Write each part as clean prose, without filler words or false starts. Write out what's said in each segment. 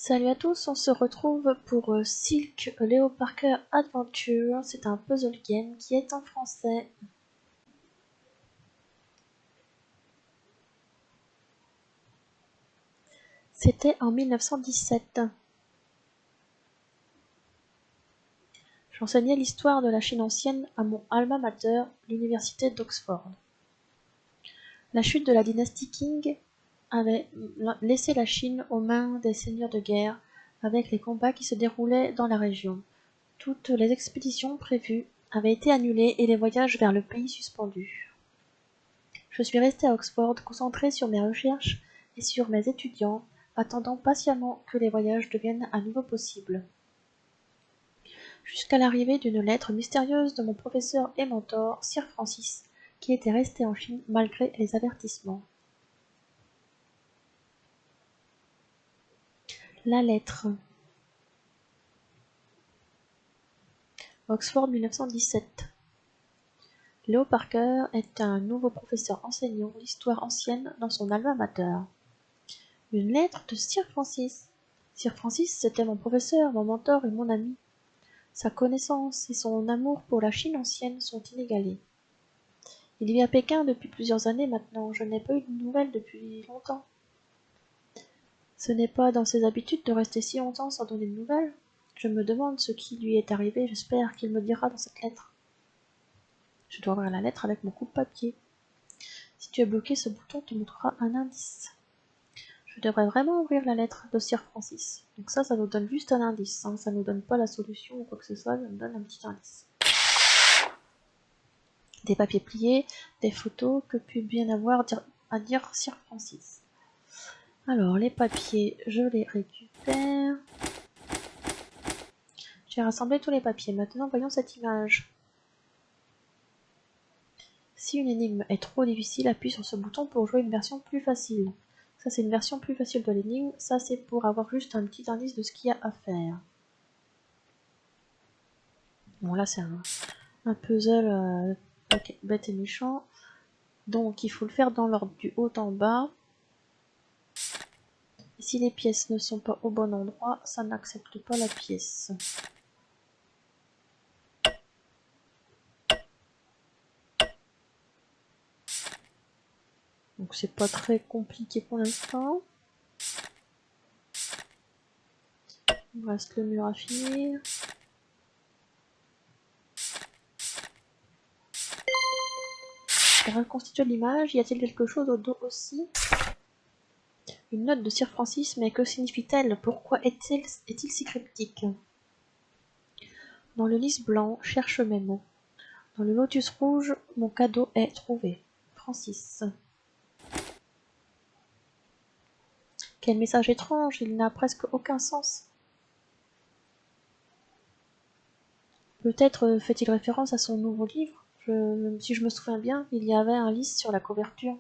Salut à tous, on se retrouve pour Silk Leo Parker Adventure. C'est un puzzle game qui est en français. C'était en 1917. J'enseignais l'histoire de la Chine ancienne à mon alma mater, l'université d'Oxford. La chute de la dynastie Qing avait laissé la Chine aux mains des seigneurs de guerre, avec les combats qui se déroulaient dans la région. Toutes les expéditions prévues avaient été annulées et les voyages vers le pays suspendus. Je suis resté à Oxford, concentré sur mes recherches et sur mes étudiants, attendant patiemment que les voyages deviennent à nouveau possibles. Jusqu'à l'arrivée d'une lettre mystérieuse de mon professeur et mentor, Sir Francis, qui était resté en Chine malgré les avertissements. La lettre. Oxford 1917. Leo Parker est un nouveau professeur enseignant l'histoire ancienne dans son alma mater. Une lettre de Sir Francis. Sir Francis, c'était mon professeur, mon mentor et mon ami. Sa connaissance et son amour pour la Chine ancienne sont inégalés. Il vit à Pékin depuis plusieurs années maintenant, je n'ai pas eu de nouvelles depuis longtemps. Ce n'est pas dans ses habitudes de rester si longtemps sans donner de nouvelles. Je me demande ce qui lui est arrivé, j'espère qu'il me dira dans cette lettre. Je dois ouvrir la lettre avec mon coupe-papier. Si tu as bloqué, ce bouton te montrera un indice. Je devrais vraiment ouvrir la lettre de Sir Francis. Donc ça nous donne juste un indice, hein. Ça nous donne pas la solution ou quoi que ce soit, ça nous donne un petit indice. Des papiers pliés, des photos, que peut bien avoir à dire Sir Francis. Alors, les papiers, je les récupère. J'ai rassemblé tous les papiers. Maintenant, voyons cette image. Si une énigme est trop difficile, appuie sur ce bouton pour jouer une version plus facile. Ça, c'est une version plus facile de l'énigme. Ça, c'est pour avoir juste un petit indice de ce qu'il y a à faire. Bon, là, c'est un puzzle bête et méchant. Donc, il faut le faire dans l'ordre du haut en bas. Et si les pièces ne sont pas au bon endroit, ça n'accepte pas la pièce. Donc c'est pas très compliqué pour l'instant. Il me reste le mur à finir. Reconstituer l'image, y a-t-il quelque chose au dos aussi? Une note de Sir Francis, mais que signifie-t-elle? Pourquoi est-il si cryptique? Dans le lys blanc, cherche mes mots. Dans le lotus rouge, mon cadeau est trouvé. Francis. Quel message étrange, il n'a presque aucun sens. Peut-être fait-il référence à son nouveau livre. Si je me souviens bien, il y avait un lys sur la couverture.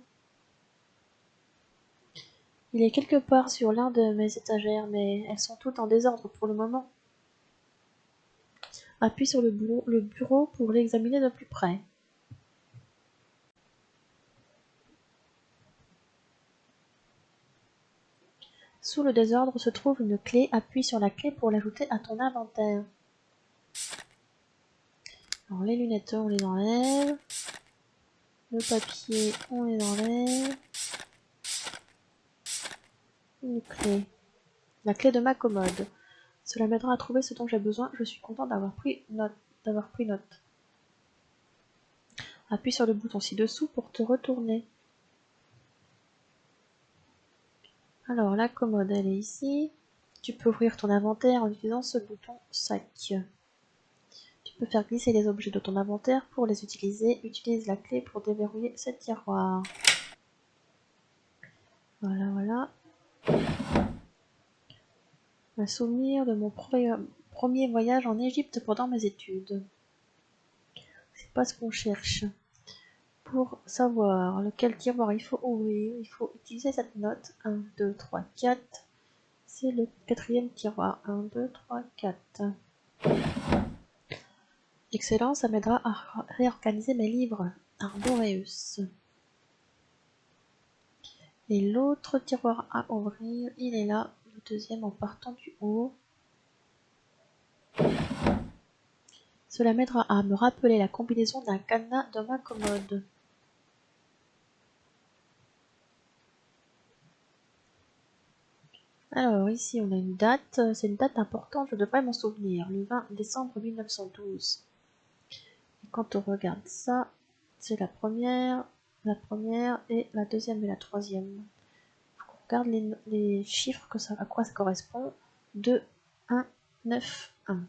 Il est quelque part sur l'un de mes étagères, mais elles sont toutes en désordre pour le moment. Appuie sur le bureau pour l'examiner de plus près. Sous le désordre se trouve une clé. Appuie sur la clé pour l'ajouter à ton inventaire. Alors les lunettes, on les enlève. Le papier, on les enlève. Une clé. La clé de ma commode. Cela m'aidera à trouver ce dont j'ai besoin. Je suis content d'avoir pris note. Appuie sur le bouton ci-dessous pour te retourner. Alors la commode, elle est ici. Tu peux ouvrir ton inventaire en utilisant ce bouton sac. Tu peux faire glisser les objets de ton inventaire pour les utiliser. Utilise la clé pour déverrouiller ce tiroir. Voilà. Un souvenir de mon premier voyage en Égypte pendant mes études. C'est pas ce qu'on cherche. Pour savoir lequel tiroir il faut ouvrir, il faut utiliser cette note. 1, 2, 3, 4. C'est le 4e tiroir. 1, 2, 3, 4. Excellent, ça m'aidera à réorganiser mes livres. Arboreus. Et l'autre tiroir à ouvrir, il est là. le deuxième en partant du haut. Cela m'aidera à me rappeler la combinaison d'un cadenas dans ma commode. Alors ici on a une date, c'est une date importante, je devrais m'en souvenir, le 20 décembre 1912. Et quand on regarde ça, c'est la première et la deuxième et la troisième. On regarde les chiffres, à quoi ça correspond. 2, 1, 9, 1.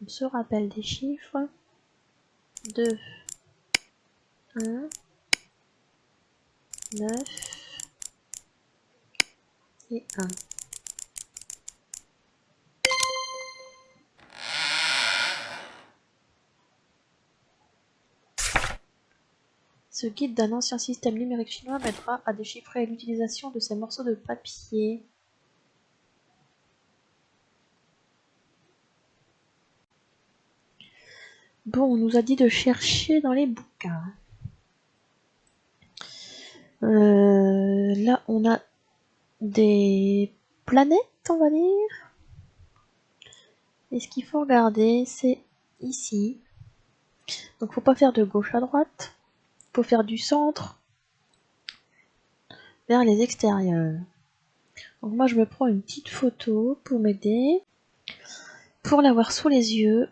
On se rappelle des chiffres. 2, 1, 9 et 1. Ce guide d'un ancien système numérique chinois m'aidera à déchiffrer l'utilisation de ces morceaux de papier. Bon, on nous a dit de chercher dans les bouquins. Là, on a des planètes, on va dire. Et ce qu'il faut regarder, c'est ici. Donc, faut pas faire de gauche à droite. Faut faire du centre vers les extérieurs. Donc, moi, je me prends une petite photo pour m'aider, pour l'avoir sous les yeux.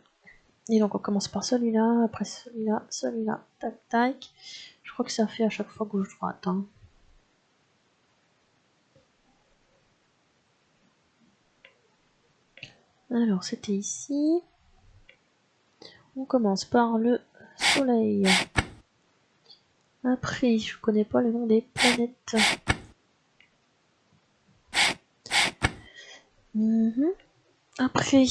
Et donc, on commence par celui-là, après celui-là, tac, tac. Je crois que ça fait à chaque fois gauche-droite. Hein. Alors, c'était ici. On commence par le soleil. Après, je connais pas le nom des planètes. Après,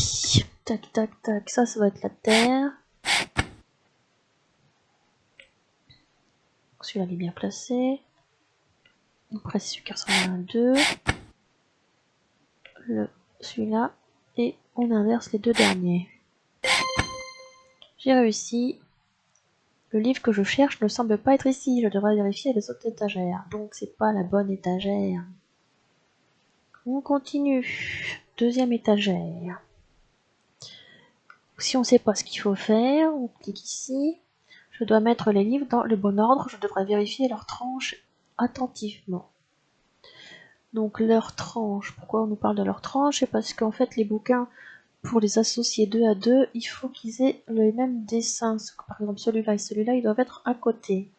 tac, tac, tac, ça va être la Terre. Celui-là, il est bien placé. Après, c'est celui qui ressemble à un 2. Celui-là. Et on inverse les deux derniers. J'ai réussi. Le livre que je cherche ne semble pas être ici. Je devrais vérifier les autres étagères. Donc, c'est pas la bonne étagère. On continue. Deuxième étagère. Si on ne sait pas ce qu'il faut faire, on clique ici. Je dois mettre les livres dans le bon ordre. Je devrais vérifier leur tranche attentivement. Donc leur tranche, pourquoi on nous parle de leur tranche? C'est parce qu'en fait les bouquins, pour les associer deux à deux, il faut qu'ils aient le même dessin. Par exemple celui-là et celui-là, ils doivent être à côté.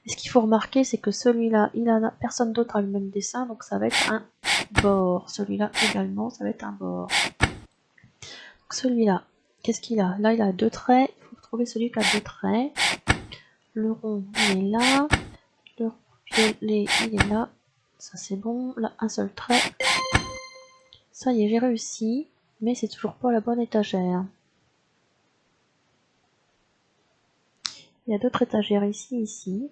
Et ce qu'il faut remarquer, c'est que celui-là, personne d'autre a le même dessin, donc ça va être un bord. Celui-là également, ça va être un bord. Celui-là, qu'est-ce qu'il a? Là, il a deux traits. Il faut trouver celui qui a deux traits. Le rond, il est là. Le violet, il est là. Ça, c'est bon. Là, un seul trait. Ça y est, j'ai réussi. Mais c'est toujours pas la bonne étagère. Il y a d'autres étagères ici.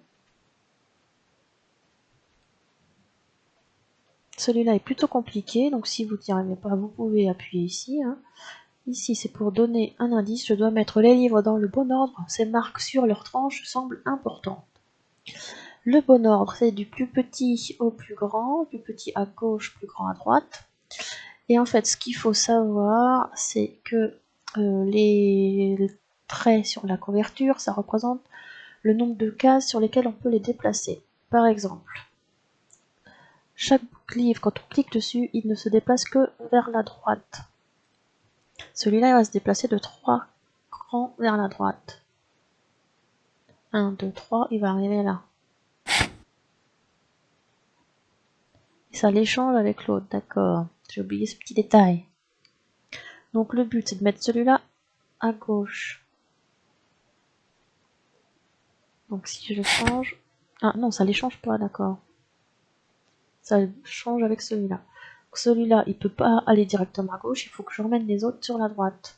Celui-là est plutôt compliqué. Donc, si vous n'y arrivez pas, vous pouvez appuyer ici. Hein. Ici, c'est pour donner un indice. Je dois mettre les livres dans le bon ordre. Ces marques sur leur tranche semblent importantes. Le bon ordre, c'est du plus petit au plus grand, plus petit à gauche, plus grand à droite. Et en fait, ce qu'il faut savoir, c'est que les traits sur la couverture, ça représente le nombre de cases sur lesquelles on peut les déplacer. Par exemple, chaque livre, quand on clique dessus, il ne se déplace que vers la droite. Celui-là, il va se déplacer de 3 crans vers la droite. 1, 2, 3, il va arriver là. Et ça l'échange avec l'autre, d'accord. J'ai oublié ce petit détail. Donc le but, c'est de mettre celui-là à gauche. Donc si je change... Ah non, ça les change pas, d'accord. Ça change avec celui-là. Celui-là, il peut pas aller directement à gauche, il faut que je remène les autres sur la droite.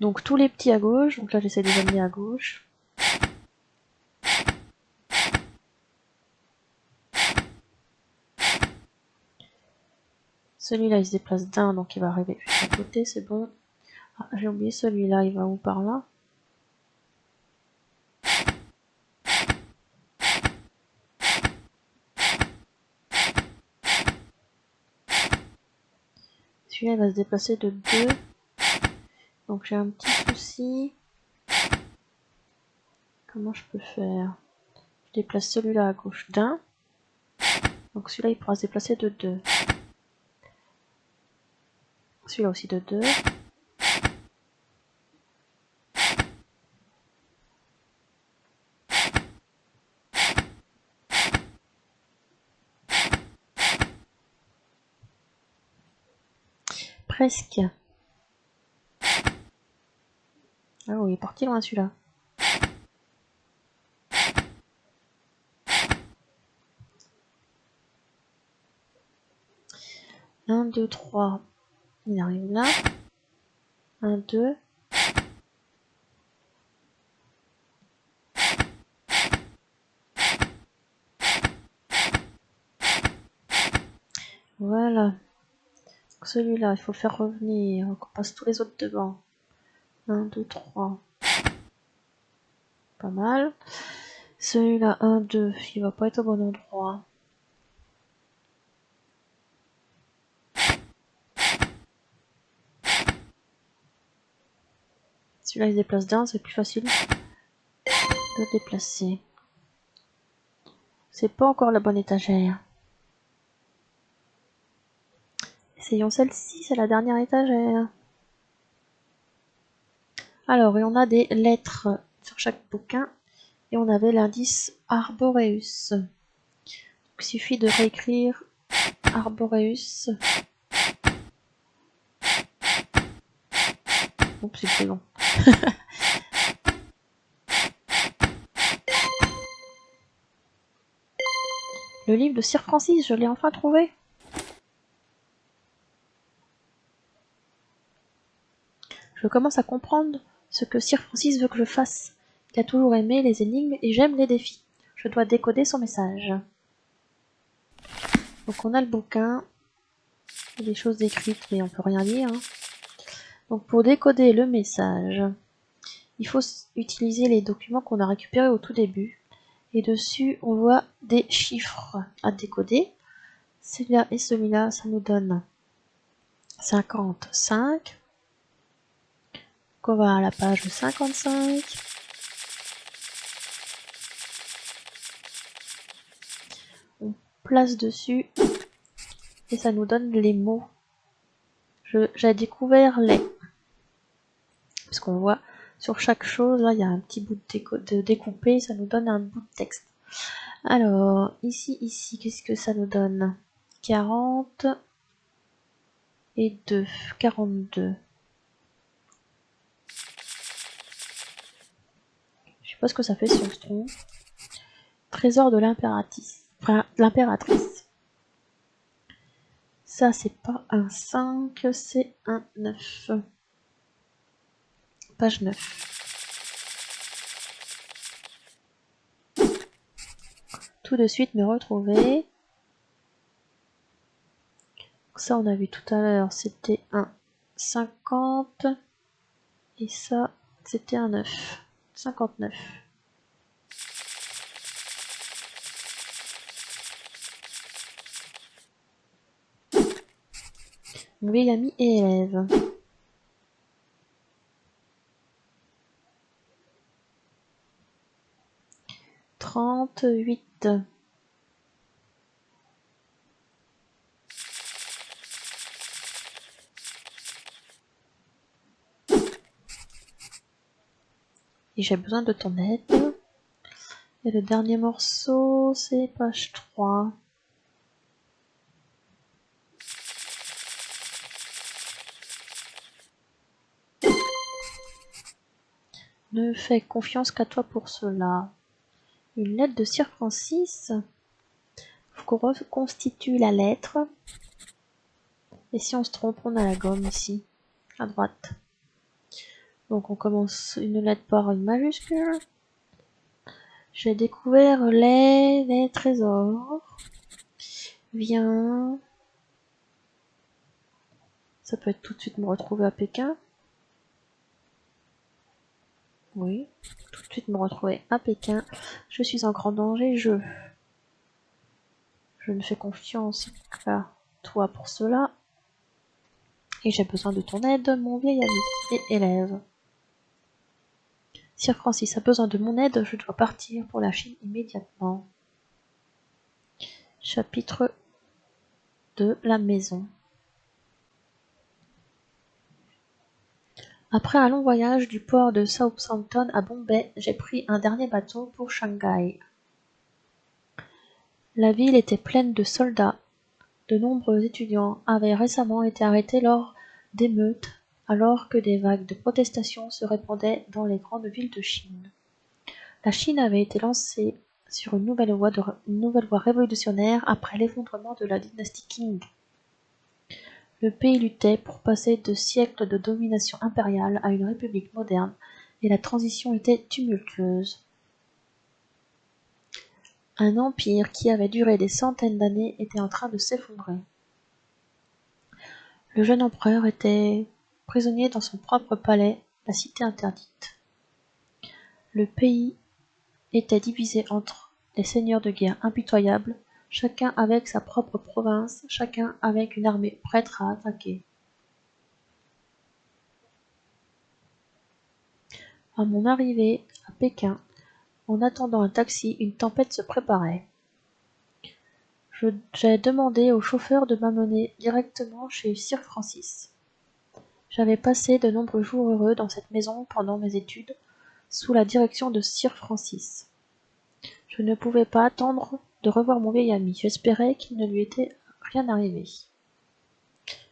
Donc tous les petits à gauche, donc là j'essaie de les amener à gauche. Celui-là, il se déplace d'un, donc il va arriver juste à côté, c'est bon. Ah, j'ai oublié celui-là, il va où par là? Celui-là, il va se déplacer de 2. Donc j'ai un petit souci. Comment je peux faire? Je déplace celui-là à gauche d'un. Donc celui-là, il pourra se déplacer de 2. Celui-là aussi de 2. Presque. Ah oui, il est parti loin celui-là. 1, 2, 3. Il arrive là. 1, 2. Voilà. Celui-là, il faut le faire revenir. On passe tous les autres devant. 1, 2, 3. Pas mal. Celui-là, 1, 2. Il va pas être au bon endroit. Celui-là, il se déplace d'un, c'est plus facile de déplacer. C'est pas encore la bonne étagère. Essayons celle-ci, c'est la dernière étagère. Alors, et on a des lettres sur chaque bouquin. Et on avait l'indice Arboreus. Donc, il suffit de réécrire Arboreus. Oups, c'est plus long. Le livre de Sir Francis, je l'ai enfin trouvé. Je commence à comprendre ce que Sir Francis veut que je fasse. Il a toujours aimé les énigmes et j'aime les défis. Je dois décoder son message. Donc on a le bouquin. Il y a des choses écrites mais on peut rien lire. Hein. Donc pour décoder le message, il faut utiliser les documents qu'on a récupérés au tout début. Et dessus, on voit des chiffres à décoder. Celui-là et celui-là, ça nous donne 55. Donc on va à la page 55. On place dessus et ça nous donne les mots. J'ai découvert les. Parce qu'on voit sur chaque chose, là, il y a un petit bout de découpé, ça nous donne un bout de texte. Alors, ici, qu'est-ce que ça nous donne? 40 et 2, 42. Je sais pas ce que ça fait si on se trompe. Trésor de l'impératrice. Enfin, l'impératrice. Ça, c'est pas un 5, c'est un 9. Page 9. Tout de suite me retrouver. Ça, on a vu tout à l'heure, c'était un 50. Et ça, c'était un 9. 59. Mon vieil ami et élève. 38. Et j'ai besoin de ton aide. Et le dernier morceau, c'est page 3. Ne fais confiance qu'à toi pour cela. Une lettre de Sir Francis. Faut qu'on reconstitue la lettre. Et si on se trompe, on a la gomme ici, à droite. Donc on commence une lettre par une majuscule. J'ai découvert les trésors. Viens Ça peut être tout de suite me retrouver à Pékin. Oui, tout de suite me retrouver à Pékin. Je suis en grand danger, je ne fais confiance qu'à toi pour cela. Et j'ai besoin de ton aide, mon vieil ami et élève. Sir Francis a besoin de mon aide, je dois partir pour la Chine immédiatement. Chapitre 2. La maison. Après un long voyage du port de Southampton à Bombay, j'ai pris un dernier bateau pour Shanghai. La ville était pleine de soldats. De nombreux étudiants avaient récemment été arrêtés lors d'émeutes, alors que des vagues de protestations se répandaient dans les grandes villes de Chine. La Chine avait été lancée sur une nouvelle voie révolutionnaire après l'effondrement de la dynastie Qing. Le pays luttait pour passer de siècles de domination impériale à une république moderne, et la transition était tumultueuse. Un empire qui avait duré des centaines d'années était en train de s'effondrer. Le jeune empereur était prisonnier dans son propre palais, la cité interdite. Le pays était divisé entre les seigneurs de guerre impitoyables, chacun avec sa propre province, chacun avec une armée prête à attaquer. À mon arrivée à Pékin, en attendant un taxi, une tempête se préparait. J'ai demandé au chauffeur de m'amener directement chez Sir Francis. J'avais passé de nombreux jours heureux dans cette maison pendant mes études, sous la direction de Sir Francis. Je ne pouvais pas attendre de revoir mon vieil ami. J'espérais qu'il ne lui était rien arrivé.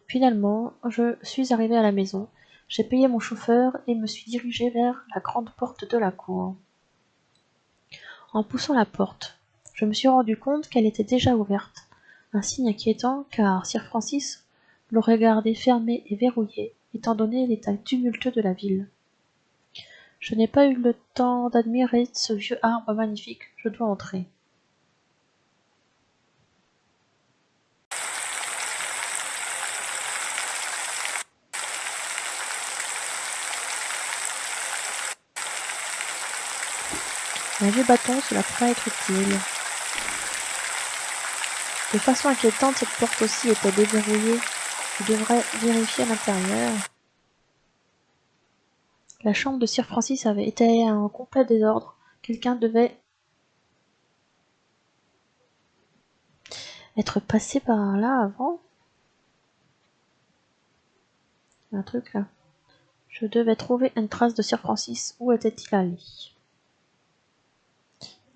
Finalement, je suis arrivé à la maison, j'ai payé mon chauffeur et me suis dirigé vers la grande porte de la cour. En poussant la porte, je me suis rendu compte qu'elle était déjà ouverte, un signe inquiétant car Sir Francis l'aurait gardée fermée et verrouillée, étant donné l'état tumultueux de la ville. Je n'ai pas eu le temps d'admirer ce vieux arbre magnifique, je dois entrer. Un vieux bâton, cela pourrait être utile. De façon inquiétante, cette porte aussi était déverrouillée. Je devrais vérifier à l'intérieur. La chambre de Sir Francis avait été en complet désordre. Quelqu'un devait être passé par là avant. Un truc là. Je devais trouver une trace de Sir Francis. Où était-il allé?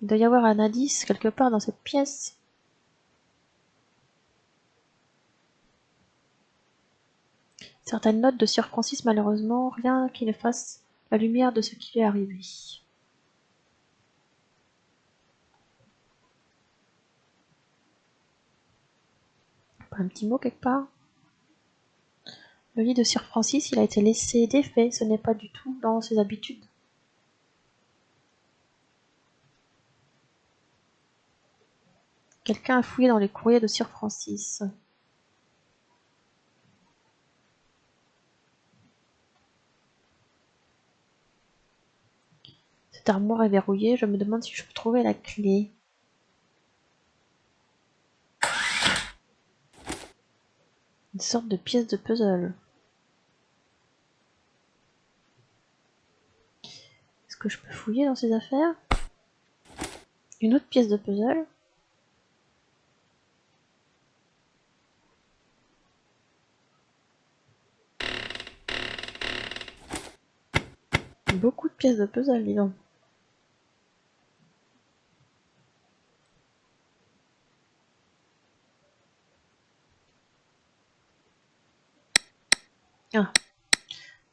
Il doit y avoir un indice quelque part dans cette pièce. Certaines notes de Sir Francis, malheureusement, rien qui ne fasse la lumière de ce qui lui est arrivé. Un petit mot quelque part? Le lit de Sir Francis, il a été laissé défait, ce n'est pas du tout dans ses habitudes. Quelqu'un a fouillé dans les courriers de Sir Francis. Cette armoire est verrouillée, je me demande si je peux trouver la clé. Une sorte de pièce de puzzle. Est-ce que je peux fouiller dans ces affaires? Une autre pièce de puzzle. Beaucoup de pièces de puzzle, dis donc. Ah.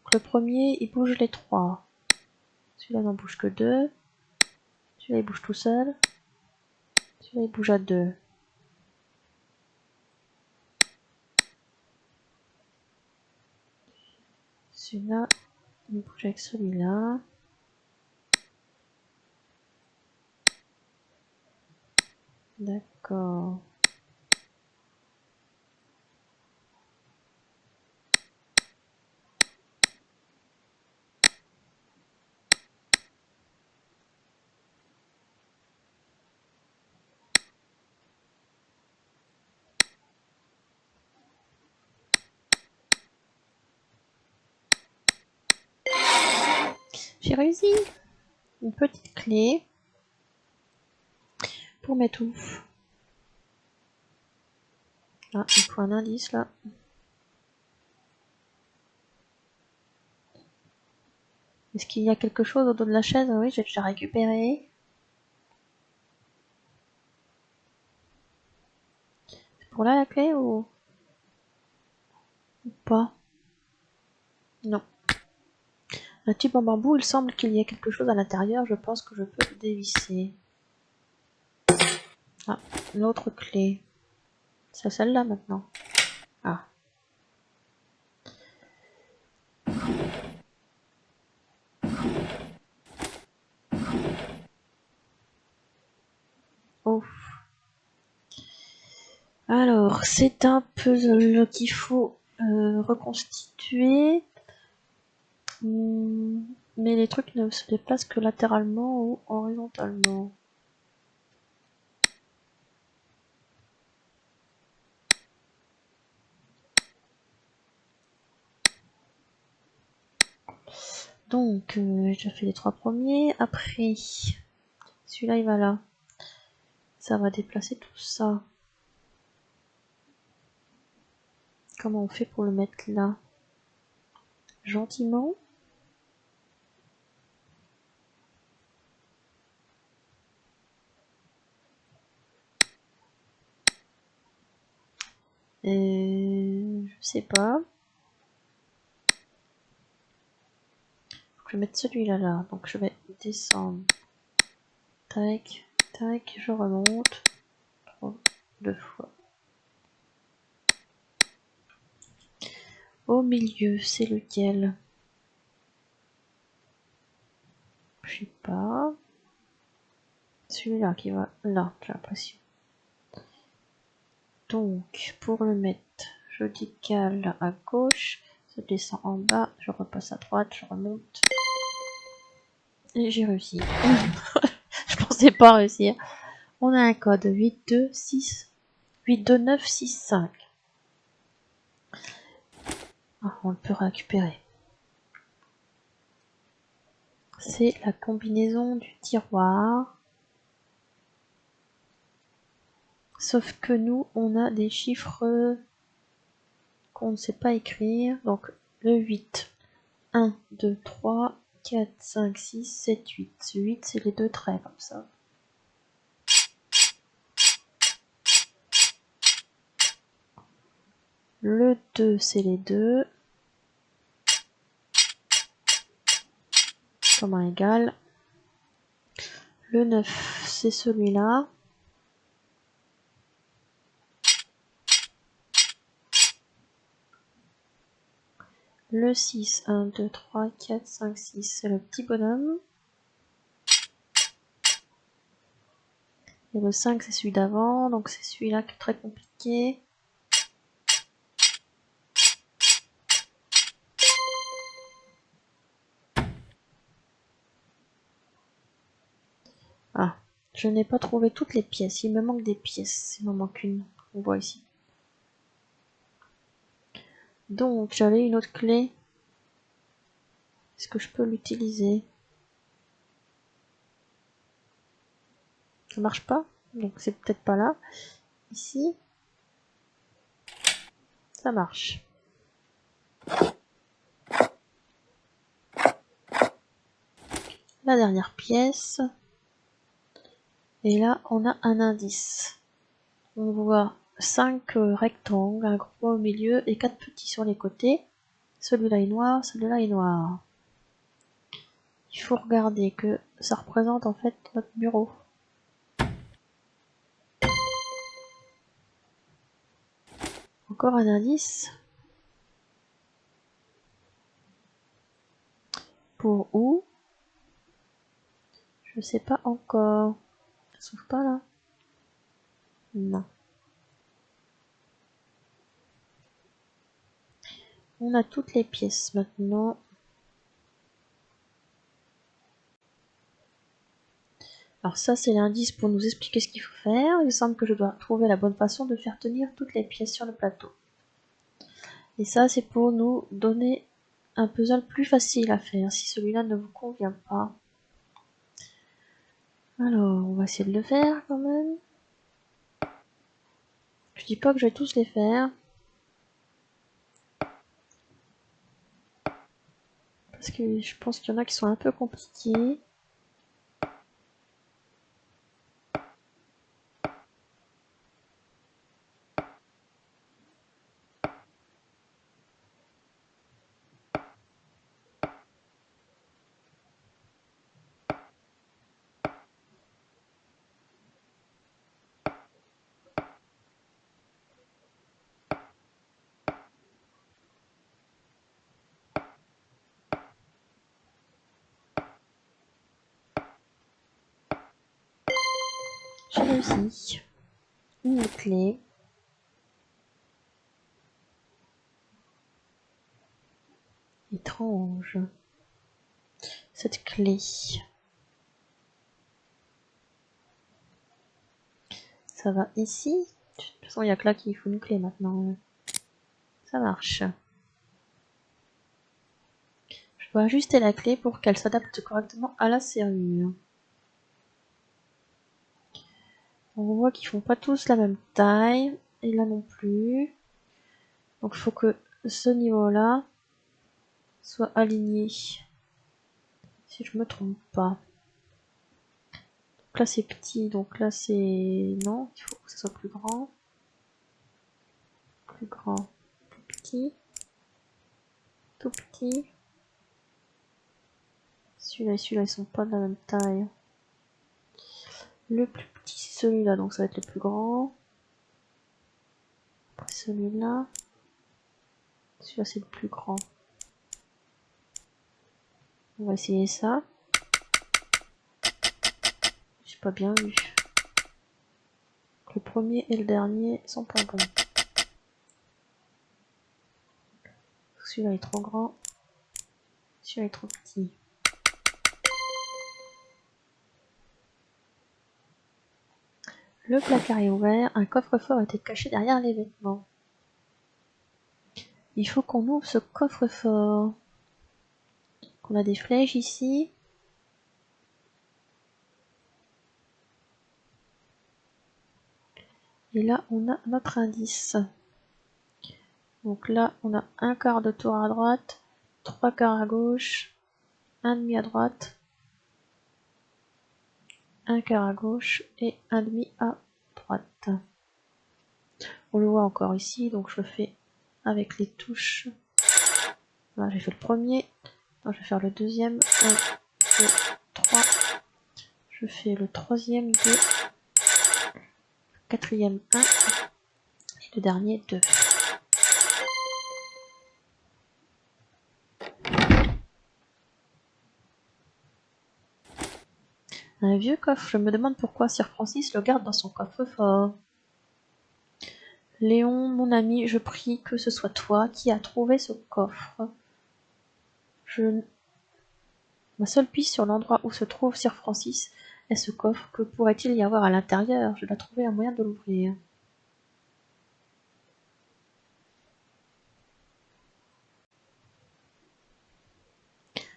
Donc le premier, il bouge les 3. Celui-là n'en bouge que 2. Celui-là, il bouge tout seul. Celui-là, il bouge à 2. Celui-là, il bouge avec celui-là. D'accord. J'ai réussi. Une petite clé pour mes touffes. Ah, il faut un indice là. Est-ce qu'il y a quelque chose au dos de la chaise? Oui, j'ai déjà récupéré. C'est pour là la clé ou pas? Non. Un tube en bambou, il semble qu'il y ait quelque chose à l'intérieur. Je pense que je peux le dévisser. Ah, l'autre clé. C'est celle-là maintenant. Ah. Oh. Alors, c'est un puzzle qu'il faut reconstituer. Mais les trucs ne se déplacent que latéralement ou horizontalement. Donc, j'ai fait les 3 premiers. Après, celui-là, il va là. Ça va déplacer tout ça. Comment on fait pour le mettre là? Gentiment. Je sais pas. Je vais mettre celui-là là. Donc je vais descendre. Tac, tac, je remonte. 2 fois. Au milieu, c'est lequel? Je sais pas. Celui-là qui va là, j'ai l'impression. Donc, pour le mettre, je décale à gauche, je descends en bas, je repasse à droite, je remonte. Et j'ai réussi. Je pensais pas réussir. On a un code 82965. Ah, on le peut récupérer. C'est la combinaison du tiroir. Sauf que nous, on a des chiffres qu'on ne sait pas écrire. Donc, le 8. 1, 2, 3, 4, 5, 6, 7, 8. Ce 8, c'est les 2 traits, comme ça. Le 2, c'est les 2. Comme un égal. Le 9, c'est celui-là. Le 6, 1, 2, 3, 4, 5, 6, c'est le petit bonhomme. Et le 5, c'est celui d'avant, donc c'est celui-là qui est très compliqué. Ah, je n'ai pas trouvé toutes les pièces, il me manque des pièces, il m'en manque une, on voit ici. Donc, j'avais une autre clé. Est-ce que je peux l'utiliser? Ça marche pas, donc c'est peut-être pas là. Ici, ça marche. La dernière pièce. Et là, on a un indice. On voit 5 rectangles, un gros au milieu et 4 petits sur les côtés. Celui-là est noir, celui-là est noir. Il faut regarder que ça représente en fait notre bureau. Encore un indice. Pour où? Je sais pas encore. Ça s'ouvre pas là? Non. On a toutes les pièces maintenant. Alors ça c'est l'indice pour nous expliquer ce qu'il faut faire. Il semble que je dois trouver la bonne façon de faire tenir toutes les pièces sur le plateau. Et ça c'est pour nous donner un puzzle plus facile à faire si celui-là ne vous convient pas. Alors, on va essayer de le faire quand même. Je dis pas que je vais tous les faire. Parce que je pense qu'il y en a qui sont un peu compliqués. J'ai réussi. Une clé. Étrange. Cette clé. Ça va ici. De toute façon, il n'y a que là qu'il faut une clé maintenant. Ça marche. Je dois ajuster la clé pour qu'elle s'adapte correctement à la serrure. On voit qu'ils font pas tous la même taille. Et là non plus. Donc il faut que ce niveau-là soit aligné. Si je me trompe pas. Donc là c'est petit, donc là c'est... Non, il faut que ce soit plus grand. Plus grand. Plus petit. Tout petit. Celui-là et celui-là ils sont pas de la même taille. Le plus petit c'est celui-là, donc ça va être le plus grand. Après celui-là. Celui-là c'est le plus grand. On va essayer ça. J'ai pas bien vu. Le premier et le dernier sont pas bons. Celui-là est trop grand. Celui-là est trop petit. Le placard est ouvert. Un coffre-fort était caché derrière les vêtements. Il faut qu'on ouvre ce coffre-fort. On a des flèches ici. Et là, on a notre indice. Donc là, on a un quart de tour à droite, 3 quarts à gauche, un demi à droite, un quart à gauche et un demi à droite. On le voit encore ici, donc je le fais avec les touches. Voilà, j'ai fait le premier. Alors, je vais faire le deuxième. 1, 2, 3. Je fais le troisième, 2. Le quatrième, 1. Et le dernier, 2. Un vieux coffre. Je me demande pourquoi Sir Francis le garde dans son coffre-fort. Léon, mon ami, je prie que ce soit toi qui as trouvé ce coffre. Ma seule piste sur l'endroit où se trouve Sir Francis est ce coffre. Que pourrait-il y avoir à l'intérieur? Je dois trouver un moyen de l'ouvrir.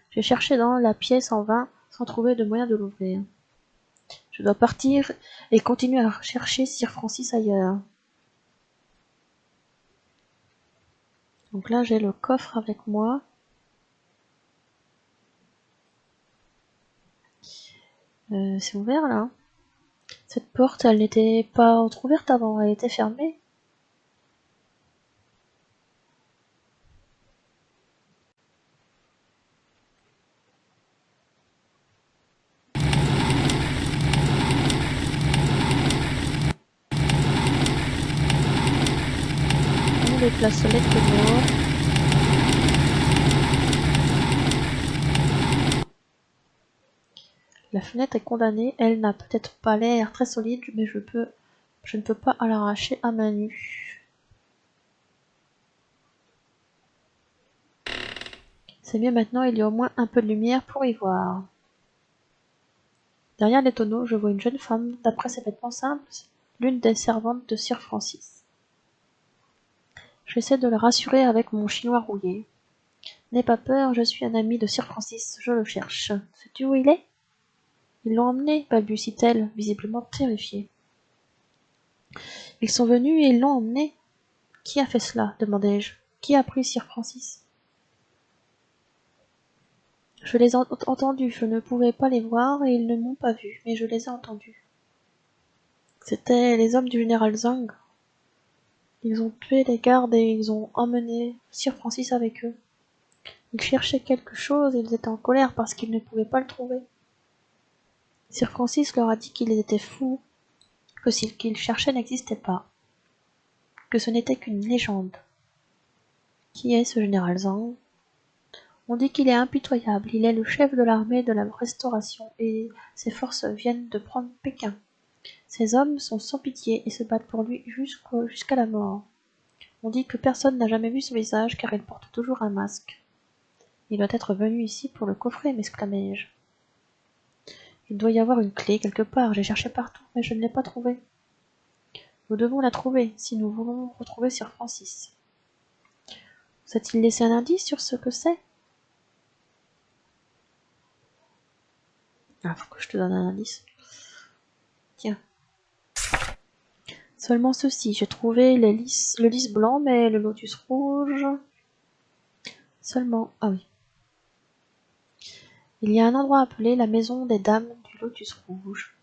J'ai cherché dans la pièce en vain sans trouver de moyen de l'ouvrir. Je dois partir et continuer à chercher Sir Francis ailleurs. Donc là, j'ai le coffre avec moi. C'est ouvert là. Cette porte, elle n'était pas entrouverte avant, elle était fermée. On déplace l'électroménager. La fenêtre est condamnée, elle n'a peut-être pas l'air très solide, mais je ne peux pas l'arracher à main nue. C'est mieux maintenant, il y a au moins un peu de lumière pour y voir. Derrière les tonneaux, je vois une jeune femme, d'après ses vêtements simples, l'une des servantes de Sir Francis. J'essaie de la rassurer avec mon chinois rouillé. N'aie pas peur, je suis un ami de Sir Francis, je le cherche. Sais-tu où il est? Ils l'ont emmené, balbutie-t-elle, visiblement terrifiée. Ils sont venus et ils l'ont emmené. Qui a fait cela? Demandai-je. Qui a pris Sir Francis? Je les ai entendus, je ne pouvais pas les voir et ils ne m'ont pas vu, mais je les ai entendus. C'étaient les hommes du général Zhang. Ils ont tué les gardes et ils ont emmené Sir Francis avec eux. Ils cherchaient quelque chose et ils étaient en colère parce qu'ils ne pouvaient pas le trouver. Sir Francis leur a dit qu'ils étaient fous, que ce qu'ils cherchaient n'existait pas, que ce n'était qu'une légende. Qui est ce général Zhang? On dit qu'il est impitoyable, il est le chef de l'armée de la Restauration et ses forces viennent de prendre Pékin. Ces hommes sont sans pitié et se battent pour lui jusqu'à la mort. On dit que personne n'a jamais vu son visage car il porte toujours un masque. Il doit être venu ici pour le coffret, m'exclamai-je. Il doit y avoir une clé quelque part, j'ai cherché partout, mais je ne l'ai pas trouvée. Nous devons la trouver, si nous voulons retrouver Sir Francis. Vous a-t-il laissé un indice sur ce que c'est? Ah, faut que je te donne un indice. Tiens. Seulement ceci, j'ai trouvé le lys blanc, mais le lotus rouge... Seulement... Ah oui. Il y a un endroit appelé la maison des dames du lotus rouge.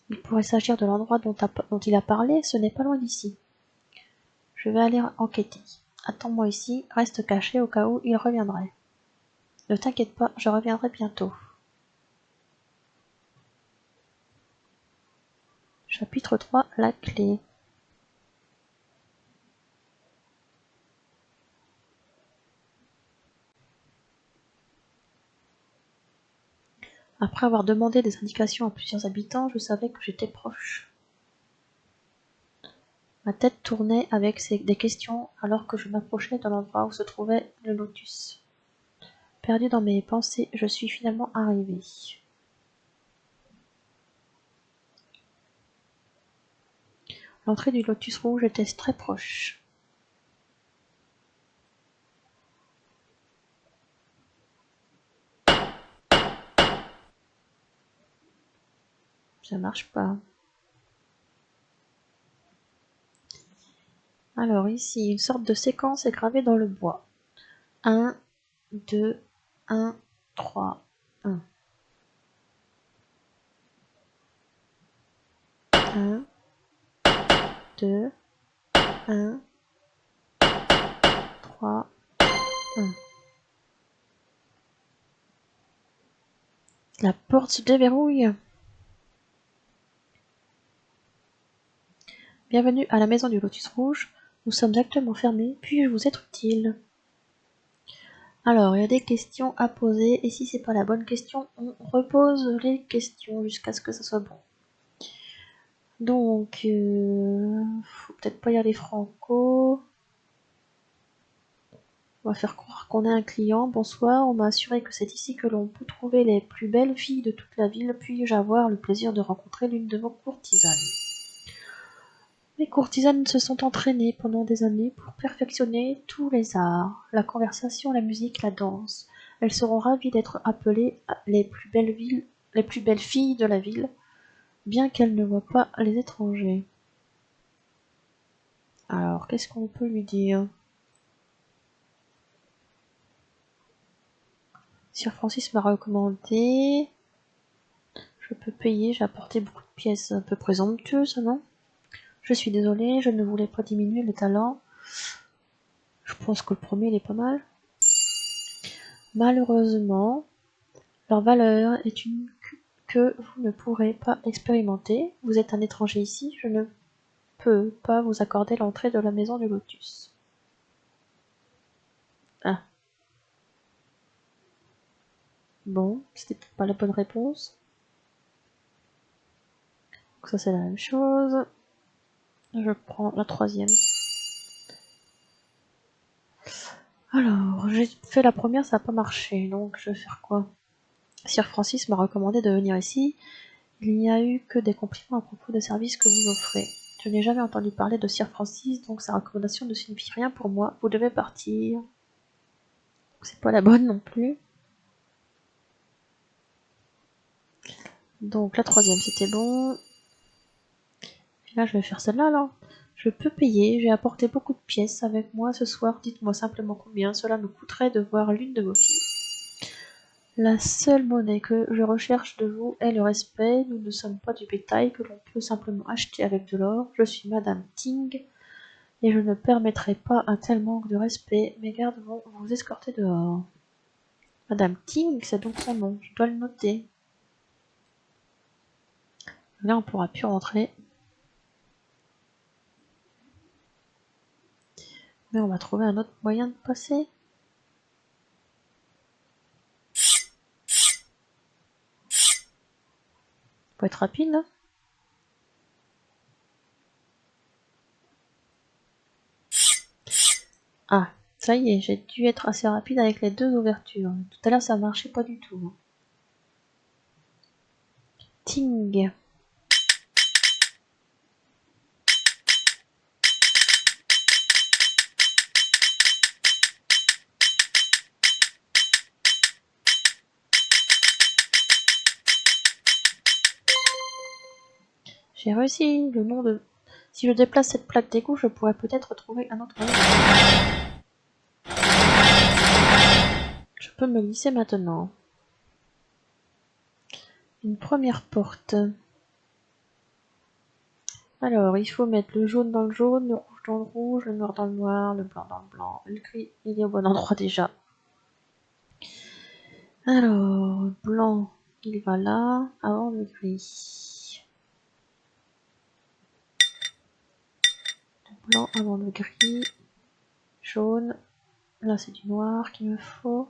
Il pourrait s'agir de l'endroit dont il a parlé, ce n'est pas loin d'ici. Je vais aller enquêter. Attends-moi ici, reste caché au cas où il reviendrait. Ne t'inquiète pas, je reviendrai bientôt. Chapitre 3, la clé. Après avoir demandé des indications à plusieurs habitants, je savais que j'étais proche. Ma tête tournait avec des questions alors que je m'approchais de l'endroit où se trouvait le lotus. Perdu dans mes pensées, je suis finalement arrivé. L'entrée du lotus rouge était très proche. Ça marche pas. Alors ici, une sorte de séquence est gravée dans le bois. 1, 2, 1, 3, 1. 1, 2, 1, 3, 1. La porte se déverrouille. Bienvenue à la maison du lotus rouge. Nous sommes actuellement fermés. Puis-je vous être utile? Alors, il y a des questions à poser. Et si c'est pas la bonne question, on repose les questions jusqu'à ce que ça soit bon. Donc, faut peut-être pas y aller franco. On va faire croire qu'on est un client. Bonsoir, on m'a assuré que c'est ici que l'on peut trouver les plus belles filles de toute la ville. Puis-je avoir le plaisir de rencontrer l'une de vos courtisanes? Les courtisanes se sont entraînées pendant des années pour perfectionner tous les arts, la conversation, la musique, la danse. Elles seront ravies d'être appelées les plus belles filles de la ville, bien qu'elles ne voient pas les étrangers. Alors, qu'est-ce qu'on peut lui dire? Sir Francis m'a recommandé. Je peux payer, j'ai apporté beaucoup de pièces un peu présomptueuses, non? Je suis désolée, je ne voulais pas diminuer le talent. Je pense que le premier, il est pas mal. Malheureusement, leur valeur est une que vous ne pourrez pas expérimenter. Vous êtes un étranger ici, je ne peux pas vous accorder l'entrée de la maison du lotus. Ah. Bon, c'était peut-être pas la bonne réponse. Donc ça c'est la même chose. Je prends la troisième. Alors, j'ai fait la première, ça n'a pas marché, donc je vais faire quoi? Sir Francis m'a recommandé de venir ici. Il n'y a eu que des compliments à propos des services que vous offrez. Je n'ai jamais entendu parler de Sir Francis, donc sa recommandation ne signifie rien pour moi. Vous devez partir. C'est pas la bonne non plus. Donc la troisième c'était bon. Et là je vais faire celle-là là. Je peux payer, j'ai apporté beaucoup de pièces avec moi ce soir. Dites-moi simplement combien cela nous coûterait de voir l'une de vos filles. La seule monnaie que je recherche de vous est le respect. Nous ne sommes pas du bétail que l'on peut simplement acheter avec de l'or. Je suis Madame Ting et je ne permettrai pas un tel manque de respect. Mes gardes vont vous escorter dehors. Madame Ting, c'est donc son nom, je dois le noter. Là, on pourra plus rentrer. Mais on va trouver un autre moyen de passer. Faut être rapide là. Ah, ça y est, j'ai dû être assez rapide avec les deux ouvertures. Tout à l'heure, ça marchait pas du tout. Ting. J'ai réussi le nom de... Si je déplace cette plaque d'égout, je pourrais peut-être trouver un autre moyen. Je peux me glisser maintenant. Une première porte. Alors, il faut mettre le jaune dans le jaune, le rouge dans le rouge, le noir dans le noir, le blanc dans le blanc. Le gris, il est au bon endroit déjà. Alors, blanc, il va là, avant le gris. Blanc avant le gris. Jaune. Là, c'est du noir qu'il me faut.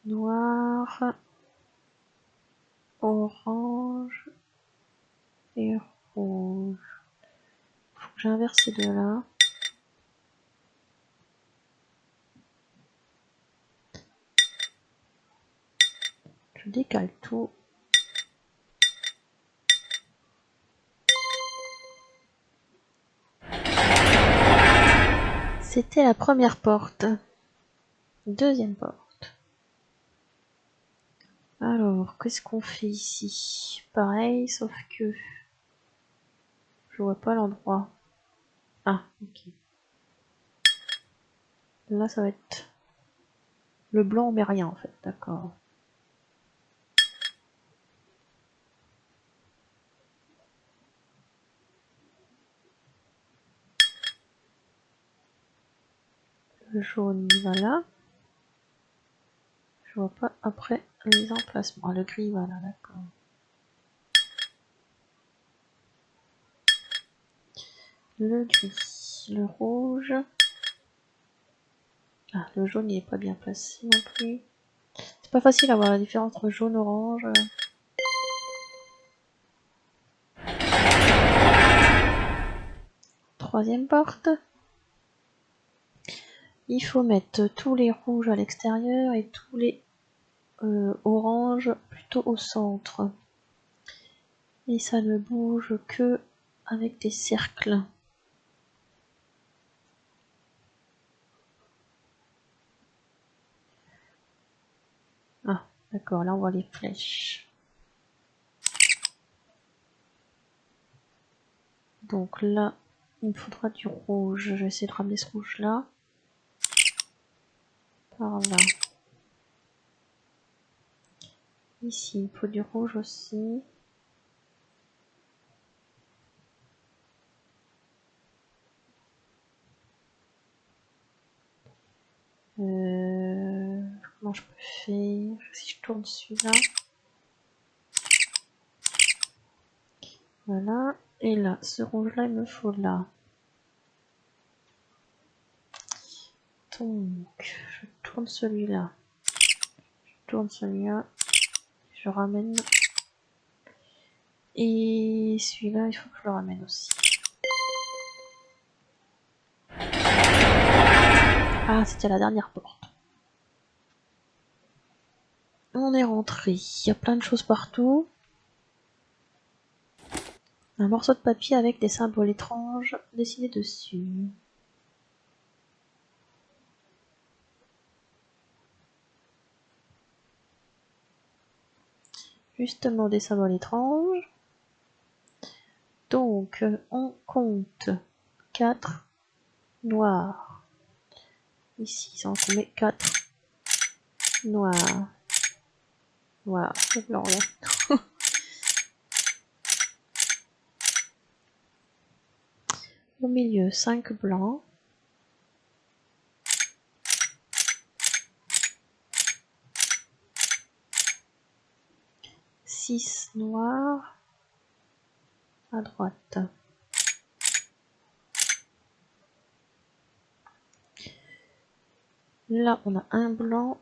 Noir. Orange. Et rouge. Faut que j'inverse ces deux-là. Je décale tout. C'était la première porte. Deuxième porte. Alors, qu'est-ce qu'on fait ici? Pareil, sauf que je vois pas l'endroit. Ah, ok. Là, ça va être le blanc, on met rien en fait, d'accord. Le jaune, il va là. Je vois pas après les emplacements. Ah, le gris, voilà, d'accord. Le gris, le rouge. Ah, le jaune, il est pas bien placé non plus. C'est pas facile à voir la différence entre jaune et orange. Troisième porte. Il faut mettre tous les rouges à l'extérieur et tous les oranges plutôt au centre. Et ça ne bouge que avec des cercles. Ah, d'accord, là on voit les flèches. Donc là, il me faudra du rouge. Je vais essayer de ramener ce rouge là. Par là. Ici, il me faut du rouge aussi. Comment je peux faire? Si je tourne celui-là. Voilà. Et là, ce rouge-là, il me faut là. Donc, je tourne celui-là. Je tourne celui-là. Je ramène. Et celui-là, il faut que je le ramène aussi. Ah, c'était la dernière porte. On est rentré. Il y a plein de choses partout. Un morceau de papier avec des symboles étranges. orange dessiné dessus. Justement, des symboles étranges. Donc, on compte 4 noirs. Ici, on met 4 noirs. Noir, c'est blanc là. Au milieu, 5 blancs. 6 noirs à droite. Là, on a un blanc.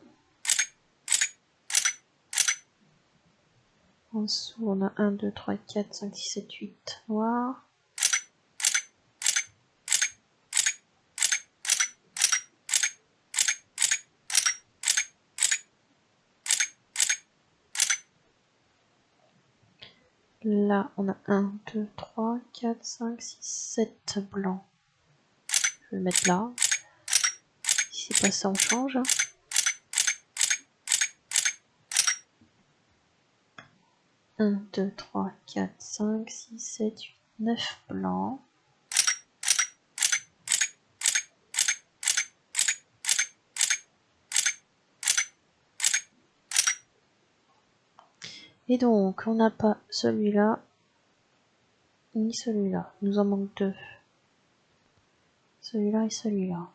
En dessous, on a 1, 2, 3, 4, 5, 6, 7, 8 noirs. Là, on a 1, 2, 3, 4, 5, 6, 7 blancs. Je vais le mettre là. Si c'est pas ça, on change. 1, 2, 3, 4, 5, 6, 7, 8, 9 blancs. Et donc, on n'a pas celui-là, ni celui-là. Il nous en manque 2. Celui-là et celui-là.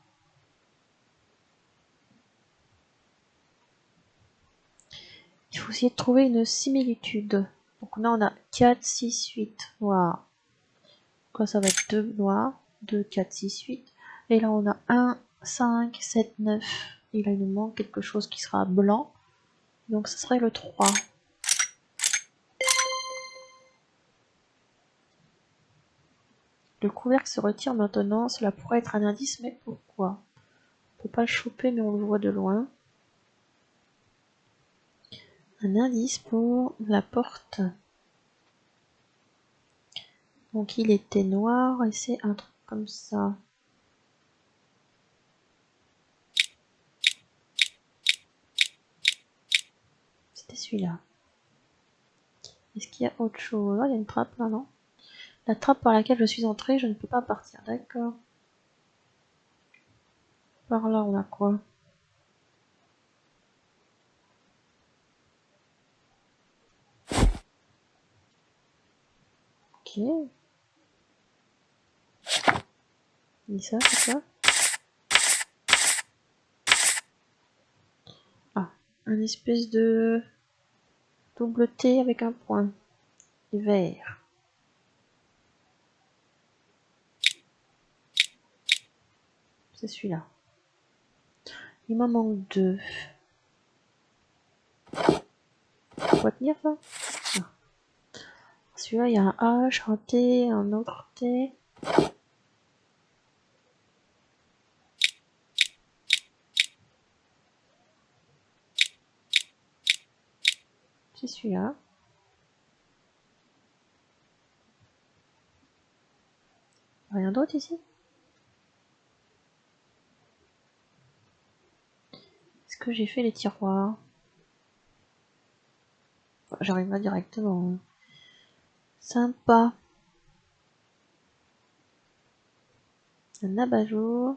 Il faut essayer de trouver une similitude. Donc là, on a 4, 6, 8 noirs. Là, ça va être 2 noirs. 2, 4, 6, 8. Et là, on a 1, 5, 7, 9. Et là, il nous manque quelque chose qui sera blanc. Donc, ce serait le 3. Le couvercle se retire maintenant. Cela pourrait être un indice, mais pourquoi? On peut pas le choper, mais on le voit de loin. Un indice pour la porte. Donc il était noir et c'est un truc comme ça. C'était celui-là. Est-ce qu'il y a autre chose? Ah, il y a une trappe là, non? La trappe par laquelle je suis entrée, je ne peux pas partir, d'accord. Par là, on a quoi? Ok. Et ça, c'est quoi? Ah, un espèce de double T avec un point. Vert. C'est celui-là. Il m'en manque 2. On va tenir ça? Ah. Celui-là, il y a un H, un T, un autre T. C'est celui-là. Rien d'autre ici? Est-ce que j'ai fait les tiroirs? J'arrive pas directement. Sympa. Un abat-jour.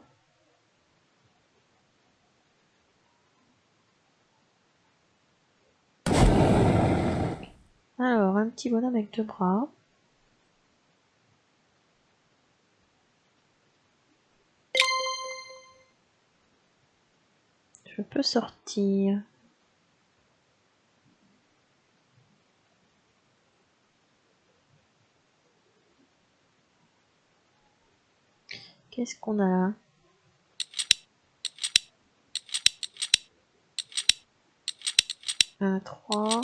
Alors, un petit bonhomme avec 2 bras. Je peux sortir. Qu'est-ce qu'on a là? Un 3.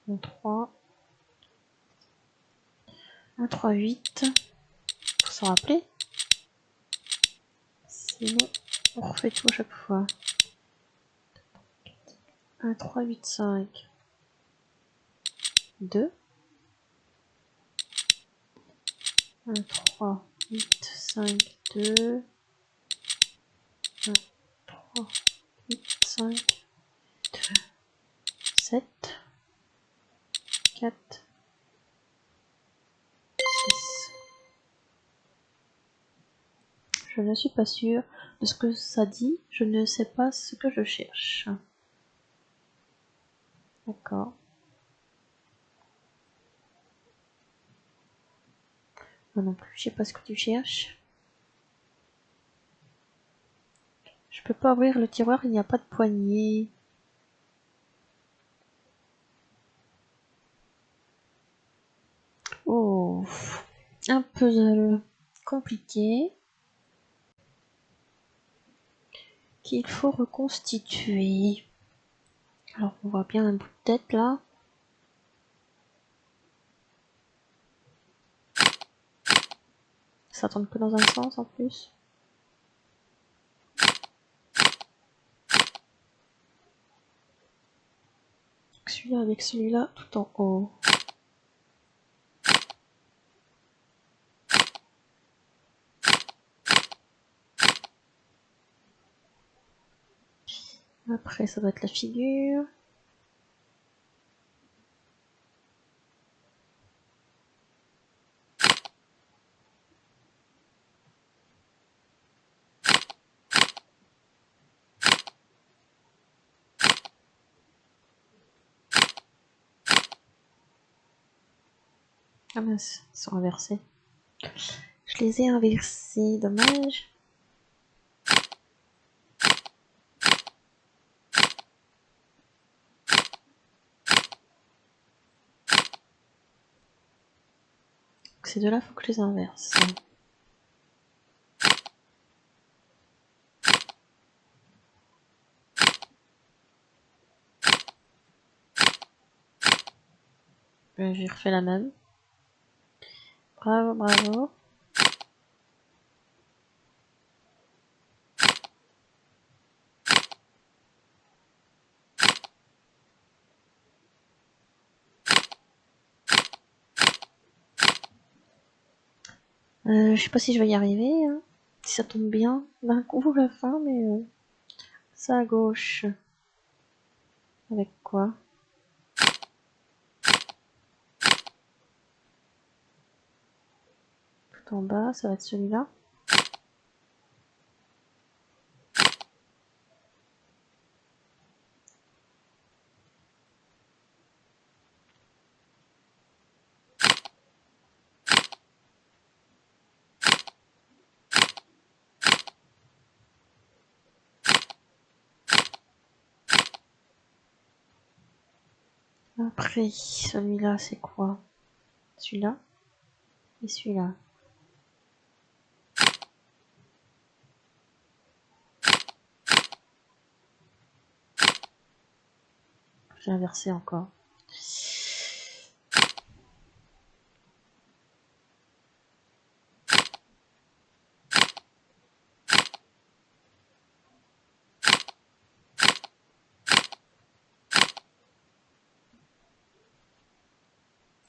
Un 3. Un 3, 8. Faut s'en rappeler. Sinon, on refait tout à chaque fois. 1, 3, 8, 5. 2. 1, 3, 8, 5, 2. 1, 3, 8, 5, 2, 7, 4, 6. Je ne suis pas sûre de ce que ça dit. Je ne sais pas ce que je cherche. D'accord. Moi non plus, je sais pas ce que tu cherches. Je peux pas ouvrir le tiroir, il n'y a pas de poignée. Oh, un puzzle compliqué qu'il faut reconstituer. Alors on voit bien un bout de tête là. Ça tourne que dans un sens en plus. Celui-là avec celui-là tout en haut. Après ça va être la figure. Ah mince, ils sont inversés. Je les ai inversés, dommage. Donc ces deux-là, faut que je les inverse. J'ai refait la même. Bravo, bravo. Je sais pas si je vais y arriver, hein. Si ça tombe bien. D'un coup, la fin, mais ça à gauche. Avec quoi? Tout en bas, ça va être celui-là. Après, celui-là, c'est quoi? Celui-là et celui-là. J'ai inversé encore.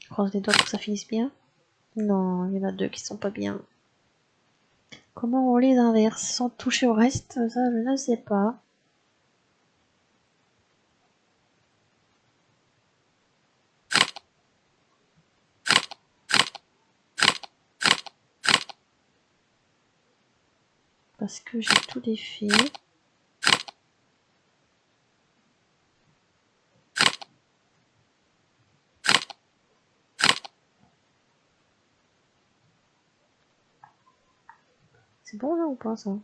Je croise les doigts pour que ça finisse bien. Non, il y en a deux qui sont pas bien. Comment on les inverse sans toucher au reste? Ça, je ne sais pas. Parce que j'ai tout défait. C'est bon là ou pas ça?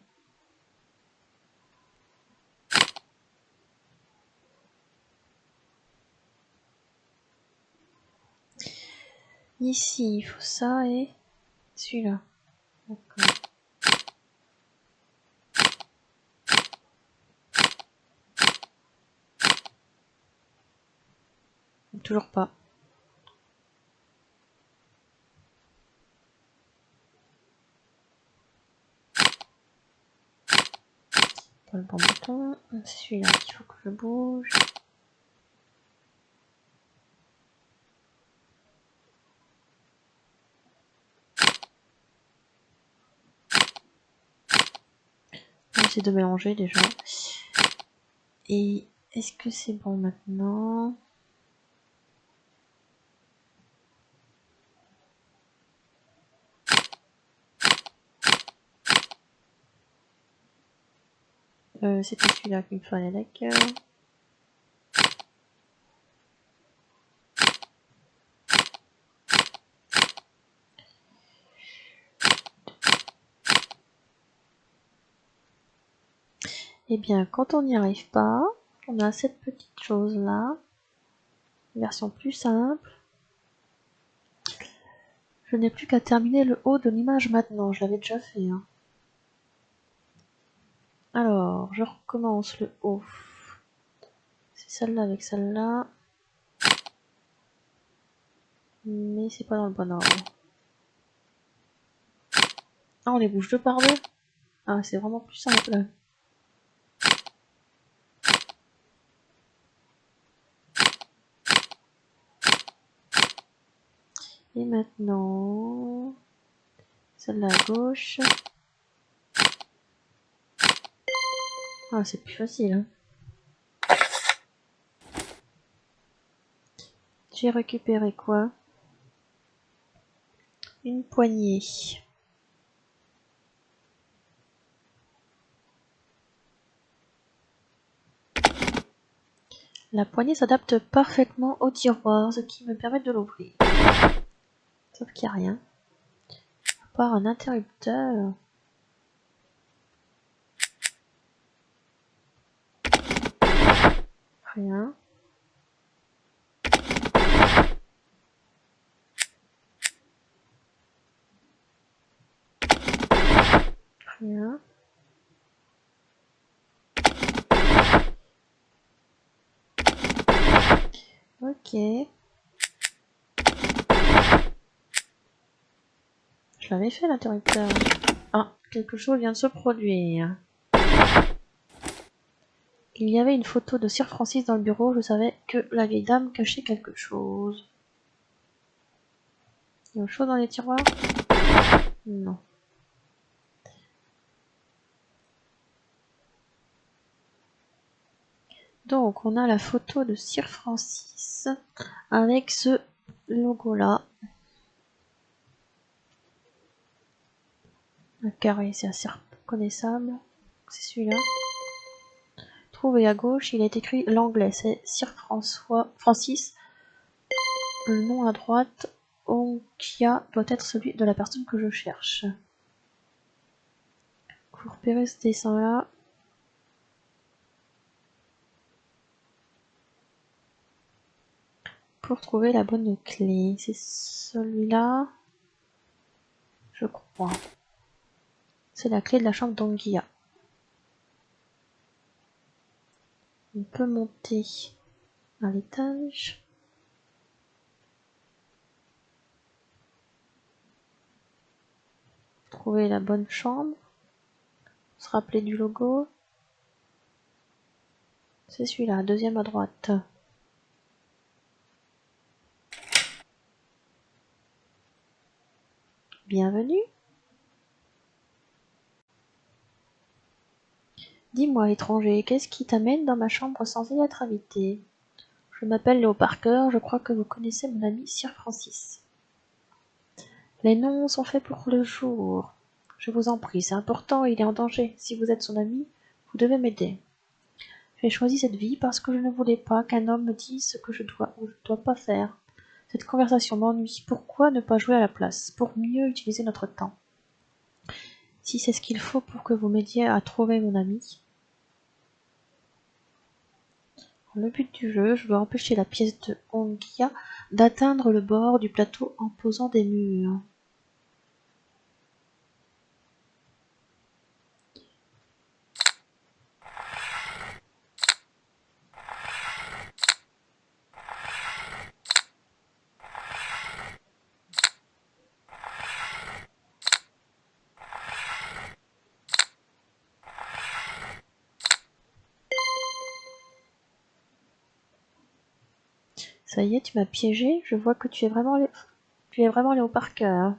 Ici, il faut ça et celui-là. D'accord. Toujours pas. Pas le bon bouton. C'est celui-là qu'il faut que je bouge. J'essaie de mélanger déjà. Et est-ce que c'est bon maintenant? C'était celui-là qu'il me fallait, d'accord. Eh bien, quand on n'y arrive pas, on a cette petite chose-là. Version plus simple. Je n'ai plus qu'à terminer le haut de l'image maintenant, je l'avais déjà fait. Hein. Alors, je recommence le haut. C'est celle-là avec celle-là. Mais c'est pas dans le bon ordre. Ah, on les bouge deux par deux. Ah, c'est vraiment plus simple. Et maintenant, celle-là à gauche. Ah, c'est plus facile. Hein. J'ai récupéré quoi? Une poignée. La poignée s'adapte parfaitement au tiroir, ce qui me permet de l'ouvrir. Sauf qu'il n'y a rien. À part un interrupteur. Rien. Rien. Ok. Je l'avais fait l'interrupteur. Ah, quelque chose vient de se produire. Il y avait une photo de Sir Francis dans le bureau, je savais que la vieille dame cachait quelque chose. Il y a autre chose dans les tiroirs? Non. Donc, on a la photo de Sir Francis avec ce logo-là. Un carré, c'est assez reconnaissable. C'est celui-là. Trouvé à gauche, il est écrit l'anglais, c'est Sir Francis. Le nom à droite, Onkia, doit être celui de la personne que je cherche. Pour repérer ce dessin-là, pour trouver la bonne clé, c'est celui-là, je crois. C'est la clé de la chambre d'Anguilla. On peut monter à l'étage. Trouver la bonne chambre. Se rappeler du logo. C'est celui-là, deuxième à droite. Bienvenue. Dis-moi, étranger, qu'est-ce qui t'amène dans ma chambre sans y être invité? Je m'appelle Léo Parker, je crois que vous connaissez mon ami Sir Francis. Les noms sont faits pour le jour. Je vous en prie, c'est important, il est en danger. Si vous êtes son ami, vous devez m'aider. J'ai choisi cette vie parce que je ne voulais pas qu'un homme me dise ce que je dois ou je ne dois pas faire. Cette conversation m'ennuie. Pourquoi ne pas jouer à la place, pour mieux utiliser notre temps? Si c'est ce qu'il faut pour que vous m'aidiez à trouver mon ami. Le but du jeu, je dois empêcher la pièce de Ongia d'atteindre le bord du plateau en posant des murs. Ça y est, tu m'as piégé, je vois que tu es vraiment Léo Parker.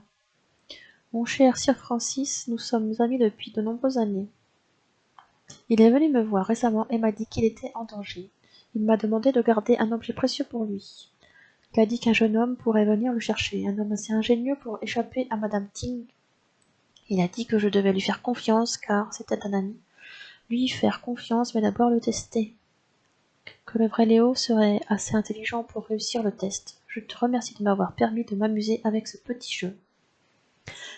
Mon cher Sir Francis, nous sommes amis depuis de nombreuses années. Il est venu me voir récemment et m'a dit qu'il était en danger. Il m'a demandé de garder un objet précieux pour lui. Il a dit qu'un jeune homme pourrait venir le chercher, un homme assez ingénieux pour échapper à Madame Ting. Il a dit que je devais lui faire confiance, car c'était un ami. Lui faire confiance, mais d'abord le tester. Que le vrai Léo serait assez intelligent pour réussir le test. Je te remercie de m'avoir permis de m'amuser avec ce petit jeu.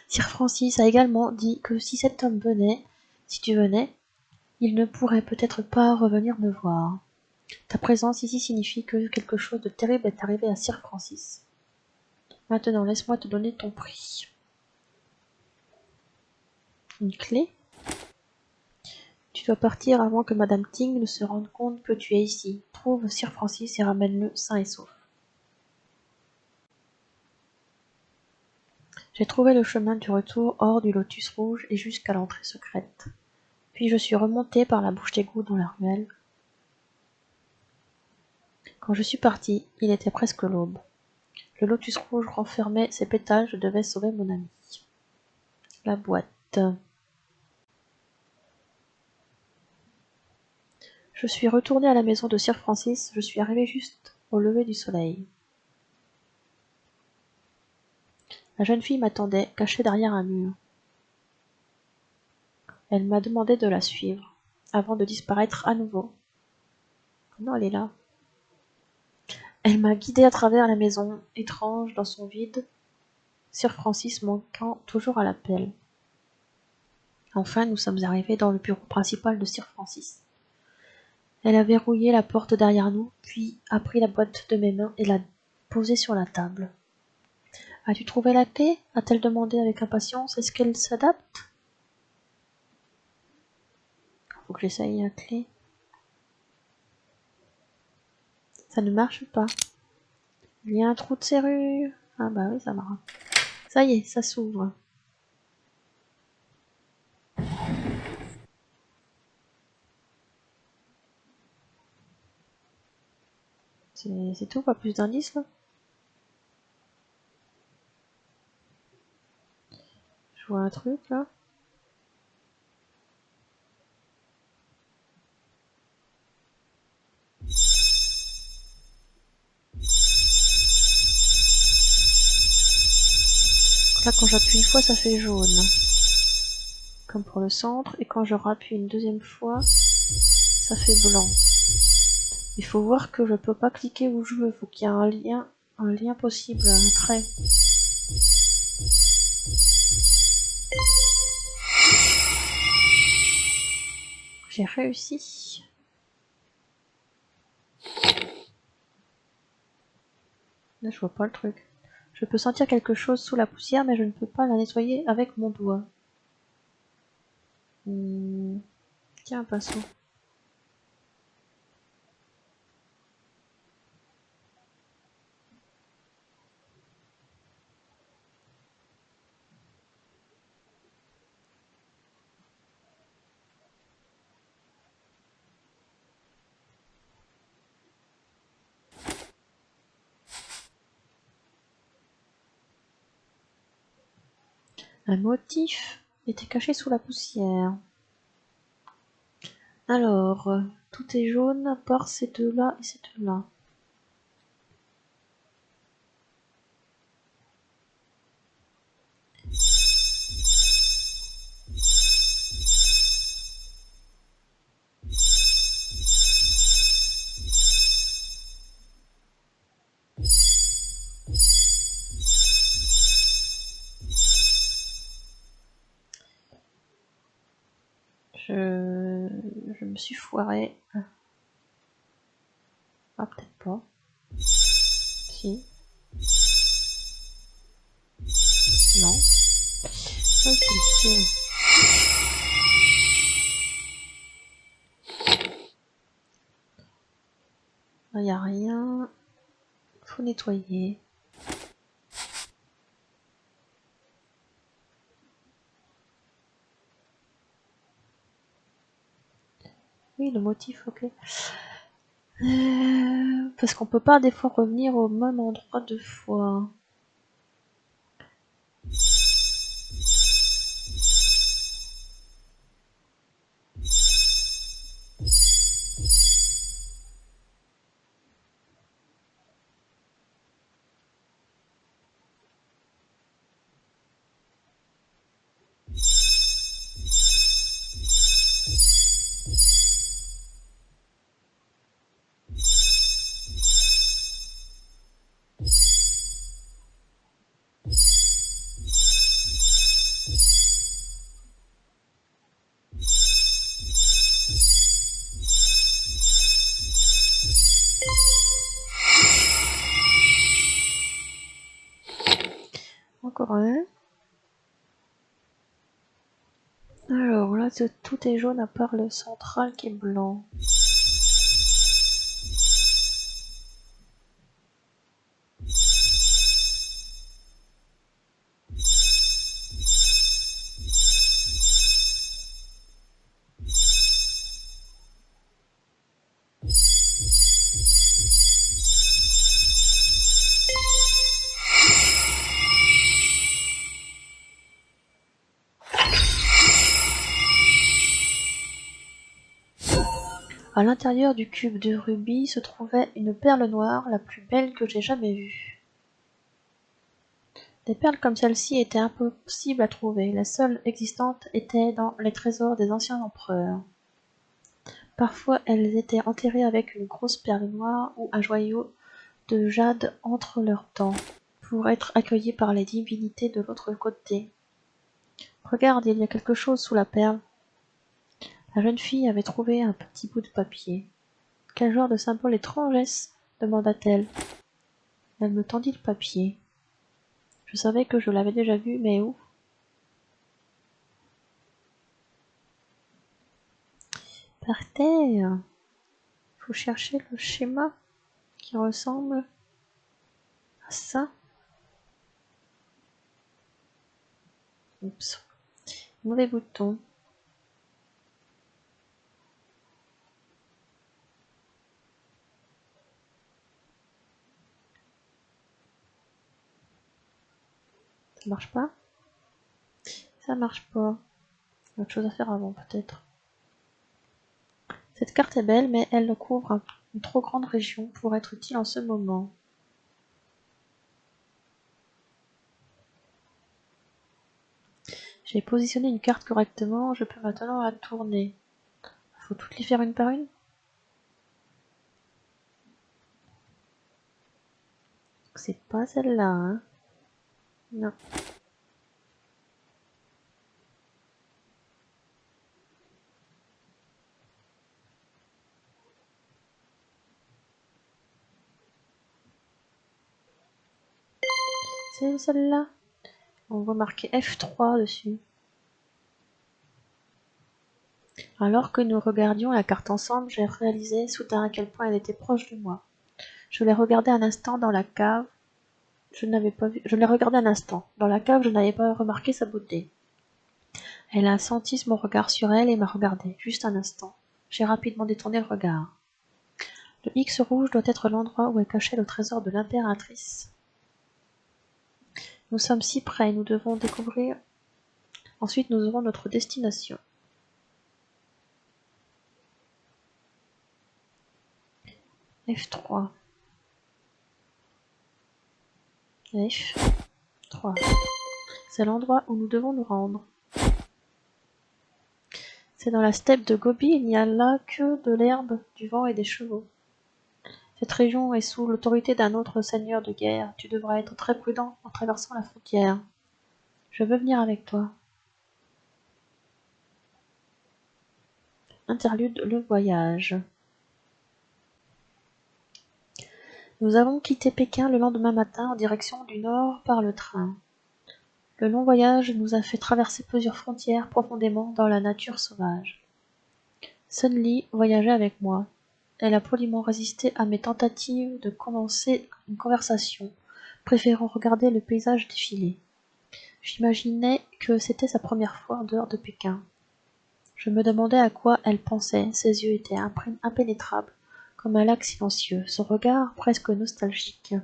Sir Francis a également dit que si cet homme venait, si tu venais, il ne pourrait peut-être pas revenir me voir. Ta présence ici signifie que quelque chose de terrible est arrivé à Sir Francis. Maintenant, laisse-moi te donner ton prix. Une clé? Tu dois partir avant que Madame Ting ne se rende compte que tu es ici. Trouve Sir Francis et ramène-le sain et sauf. J'ai trouvé le chemin du retour hors du lotus rouge et jusqu'à l'entrée secrète. Puis je suis remontée par la bouche d'égout dans la ruelle. Quand je suis partie, il était presque l'aube. Le lotus rouge renfermait ses pétales, je devais sauver mon ami. La boîte. Je suis retournée à la maison de Sir Francis, je suis arrivée juste au lever du soleil. La jeune fille m'attendait, cachée derrière un mur. Elle m'a demandé de la suivre, avant de disparaître à nouveau. Non, elle est là. Elle m'a guidée à travers la maison, étrange dans son vide, Sir Francis manquant toujours à l'appel. Enfin, nous sommes arrivés dans le bureau principal de Sir Francis. Elle a verrouillé la porte derrière nous, puis a pris la boîte de mes mains et l'a posée sur la table. As-tu trouvé la clé? A-t-elle demandé avec impatience. Est-ce qu'elle s'adapte? Faut que j'essaye la clé. Ça ne marche pas. Il y a un trou de serrure. Ah bah oui, ça marche. Ça y est, ça s'ouvre. C'est tout, pas plus d'indices là? Je vois un truc là. Là, quand j'appuie une fois, ça fait jaune. Comme pour le centre. Et quand je rappuie une deuxième fois, ça fait blanc. Il faut voir que je peux pas cliquer où je veux. Faut qu'il y ait un lien possible, un trait. J'ai réussi. Là, je vois pas le truc. Je peux sentir quelque chose sous la poussière, mais je ne peux pas la nettoyer avec mon doigt. Tiens, un pinceau. Un motif était caché sous la poussière. Alors, tout est jaune à part ces deux-là et ces deux-là. Je me suis foirée. Ah, peut-être pas. Si. Non. Ok, tiens. Il n'y a rien. Faut nettoyer. Oui, le motif, ok. Parce qu'on peut pas des fois revenir au même endroit deux fois. Alors là, tout est jaune à part le central qui est blanc. À l'intérieur du cube de rubis se trouvait une perle noire, la plus belle que j'ai jamais vue. Des perles comme celle-ci étaient impossibles à trouver, les seules existantes étaient dans les trésors des anciens empereurs. Parfois elles étaient enterrées avec une grosse perle noire ou un joyau de jade entre leurs dents, pour être accueillies par les divinités de l'autre côté. Regarde, il y a quelque chose sous la perle. La jeune fille avait trouvé un petit bout de papier. Quel genre de symbole étrange est-ce? Demanda-t-elle. Elle me tendit le papier. Je savais que je l'avais déjà vu, mais où? Par terre. Faut chercher le schéma qui ressemble à ça. Oups. Mauvais bouton. Ça marche pas? Ça marche pas. Autre chose à faire avant, peut-être. Cette carte est belle, mais elle couvre une trop grande région pour être utile en ce moment. J'ai positionné une carte correctement, je peux maintenant la tourner. Faut toutes les faire une par une? C'est pas celle-là, hein? Non. C'est celle-là. On voit marqué F3 dessus. Alors que nous regardions la carte ensemble, j'ai réalisé soudain à quel point elle était proche de moi. Je l'ai regardée un instant dans la cave. Je l'ai regardée un instant. Dans la cave, je n'avais pas remarqué sa beauté. Elle a senti mon regard sur elle et m'a regardé, juste un instant. J'ai rapidement détourné le regard. Le X rouge doit être l'endroit où est caché le trésor de l'impératrice. Nous sommes si près, nous devons découvrir. Ensuite, nous aurons notre destination. F3. F3. C'est l'endroit où nous devons nous rendre. C'est dans la steppe de Gobi, il n'y a là que de l'herbe, du vent et des chevaux. Cette région est sous l'autorité d'un autre seigneur de guerre. Tu devras être très prudent en traversant la frontière. Je veux venir avec toi. Interlude, le voyage. Nous avons quitté Pékin le lendemain matin en direction du nord par le train. Le long voyage nous a fait traverser plusieurs frontières profondément dans la nature sauvage. Sun Li voyageait avec moi. Elle a poliment résisté à mes tentatives de commencer une conversation, préférant regarder le paysage défiler. J'imaginais que c'était sa première fois en dehors de Pékin. Je me demandais à quoi elle pensait, ses yeux étaient impénétrables, comme un lac silencieux, son regard presque nostalgique.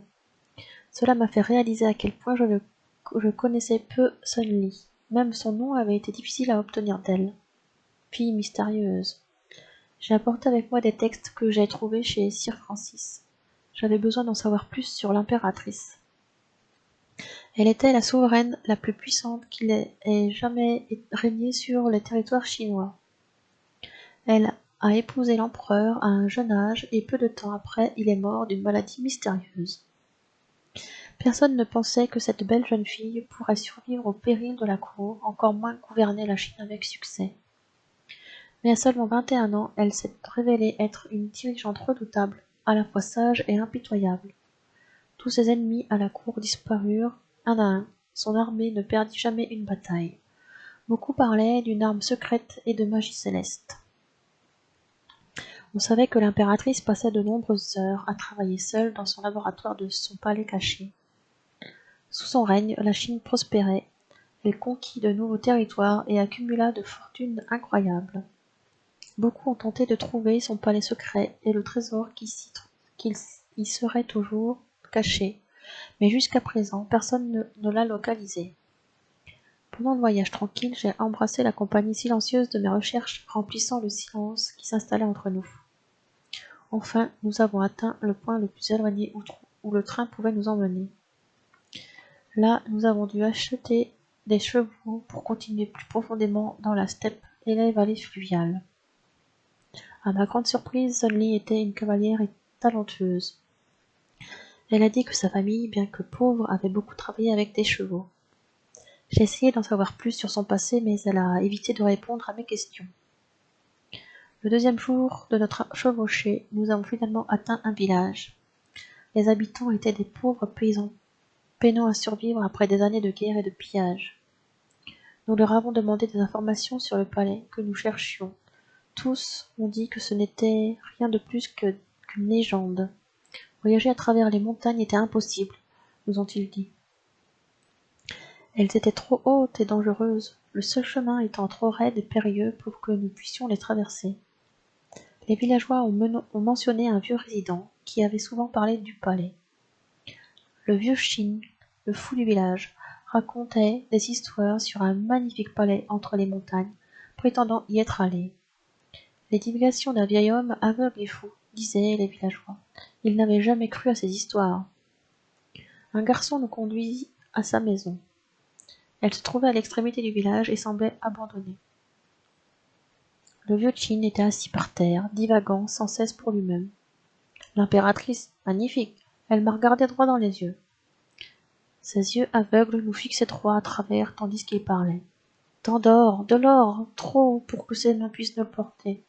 Cela m'a fait réaliser à quel point je connaissais peu Sun Li. Même son nom avait été difficile à obtenir d'elle. Fille mystérieuse. J'ai apporté avec moi des textes que j'ai trouvés chez Sir Francis. J'avais besoin d'en savoir plus sur l'impératrice. Elle était la souveraine la plus puissante qui ait jamais régné sur les territoires chinois. Elle a épousé l'empereur à un jeune âge et peu de temps après il est mort d'une maladie mystérieuse. Personne ne pensait que cette belle jeune fille pourrait survivre au péril de la cour, encore moins gouverner la Chine avec succès. Mais à seulement 21 ans, elle s'est révélée être une dirigeante redoutable, à la fois sage et impitoyable. Tous ses ennemis à la cour disparurent, un à un. Son armée ne perdit jamais une bataille. Beaucoup parlaient d'une arme secrète et de magie céleste. On savait que l'impératrice passait de nombreuses heures à travailler seule dans son laboratoire de son palais caché. Sous son règne, la Chine prospérait, elle conquit de nouveaux territoires et accumula de fortunes incroyables. Beaucoup ont tenté de trouver son palais secret et le trésor qui y serait toujours caché, mais jusqu'à présent personne ne l'a localisé. Pendant le voyage tranquille, j'ai embrassé la compagnie silencieuse de mes recherches, remplissant le silence qui s'installait entre nous. Enfin, nous avons atteint le point le plus éloigné où le train pouvait nous emmener. Là, nous avons dû acheter des chevaux pour continuer plus profondément dans la steppe et les vallées fluviales. À ma grande surprise, Sun Li était une cavalière et talentueuse. Elle a dit que sa famille, bien que pauvre, avait beaucoup travaillé avec des chevaux. J'ai essayé d'en savoir plus sur son passé, mais elle a évité de répondre à mes questions. Le deuxième jour de notre chevauchée, nous avons finalement atteint un village. Les habitants étaient des pauvres paysans, peinant à survivre après des années de guerre et de pillage. Nous leur avons demandé des informations sur le palais que nous cherchions. Tous ont dit que ce n'était rien de plus qu'une légende. Voyager à travers les montagnes était impossible, nous ont-ils dit. Elles étaient trop hautes et dangereuses, le seul chemin étant trop raide et périlleux pour que nous puissions les traverser. Les villageois ont mentionné un vieux résident qui avait souvent parlé du palais. Le vieux Shin, le fou du village, racontait des histoires sur un magnifique palais entre les montagnes, prétendant y être allé. Les divagations d'un vieil homme aveugle et fou, disaient les villageois. Ils n'avaient jamais cru à ces histoires. Un garçon nous conduisit à sa maison. Elle se trouvait à l'extrémité du village et semblait abandonnée. Le vieux Chin était assis par terre, divagant sans cesse pour lui-même. L'impératrice, magnifique, elle m'a regardé droit dans les yeux. Ses yeux aveugles nous fixaient droit à travers tandis qu'il parlait. Tant d'or, de l'or, trop pour que ses mains puissent nous le porter.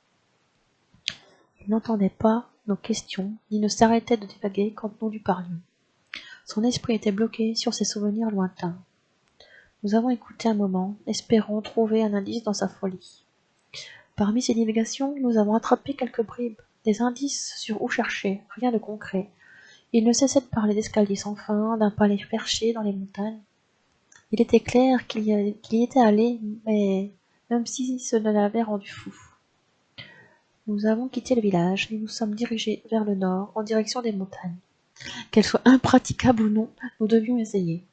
Il n'entendait pas nos questions, ni ne s'arrêtait de divaguer quand nous lui parlions. Son esprit était bloqué sur ses souvenirs lointains. Nous avons écouté un moment, espérant trouver un indice dans sa folie. Parmi ces divagations, nous avons attrapé quelques bribes, des indices sur où chercher, rien de concret. Il ne cessait de parler d'escaliers sans fin, d'un palais perché dans les montagnes. Il était clair qu'il y était allé, mais même si ce ne l'avait rendu fou. Nous avons quitté le village et nous sommes dirigés vers le nord, en direction des montagnes. Qu'elles soient impraticables ou non, nous devions essayer.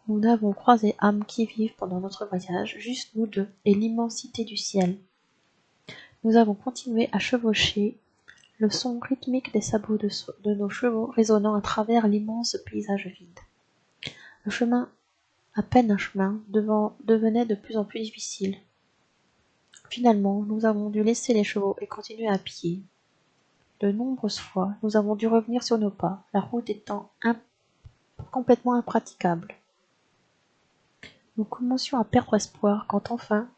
Nous n'avons croisé âme qui vive pendant notre voyage, juste nous deux et l'immensité du ciel. Nous avons continué à chevaucher, le son rythmique des sabots de nos chevaux résonnant à travers l'immense paysage vide. Le chemin, à peine un chemin, devenait de plus en plus difficile. Finalement, nous avons dû laisser les chevaux et continuer à pied. De nombreuses fois, nous avons dû revenir sur nos pas, la route étant complètement impraticable. Nous commencions à perdre espoir quand enfin,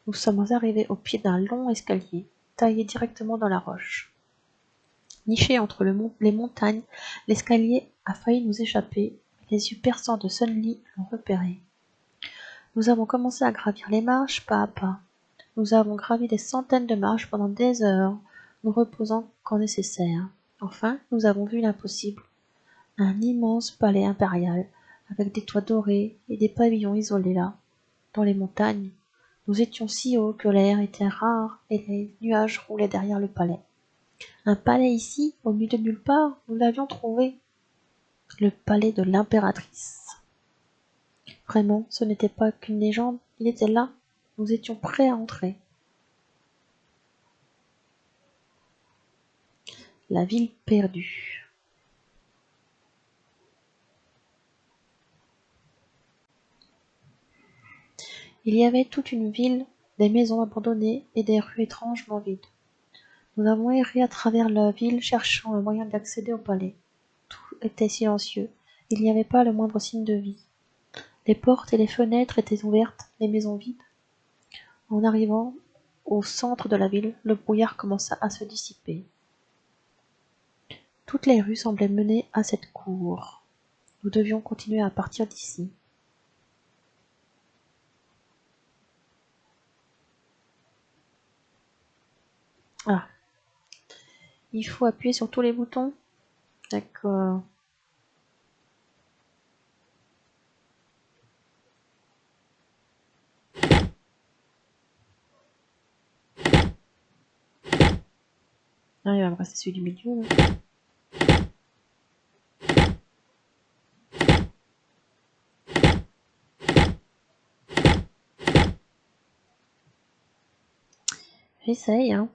nous sommes arrivés au pied d'un long escalier, taillé directement dans la roche. Niché entre les montagnes, l'escalier a failli nous échapper, mais les yeux perçants de Sun Li l'ont repéré. Nous avons commencé à gravir les marches pas à pas. Nous avons gravi des centaines de marches pendant des heures, nous reposant quand nécessaire. Enfin, nous avons vu l'impossible. Un immense palais impérial, avec des toits dorés et des pavillons isolés là, dans les montagnes. Nous étions si hauts que l'air était rare et les nuages roulaient derrière le palais. Un palais ici, au milieu de nulle part, nous l'avions trouvé. Le palais de l'impératrice. Vraiment, ce n'était pas qu'une légende, il était là. Nous étions prêts à entrer. La ville perdue. Il y avait toute une ville, des maisons abandonnées et des rues étrangement vides. Nous avons erré à travers la ville cherchant un moyen d'accéder au palais. Tout était silencieux, il n'y avait pas le moindre signe de vie. Les portes et les fenêtres étaient ouvertes, les maisons vides. En arrivant au centre de la ville, le brouillard commença à se dissiper. Toutes les rues semblaient mener à cette cour. Nous devions continuer à partir d'ici. Ah. Il faut appuyer sur tous les boutons. D'accord. Ah, il va me rester celui du milieu. Là. J'essaye, hein.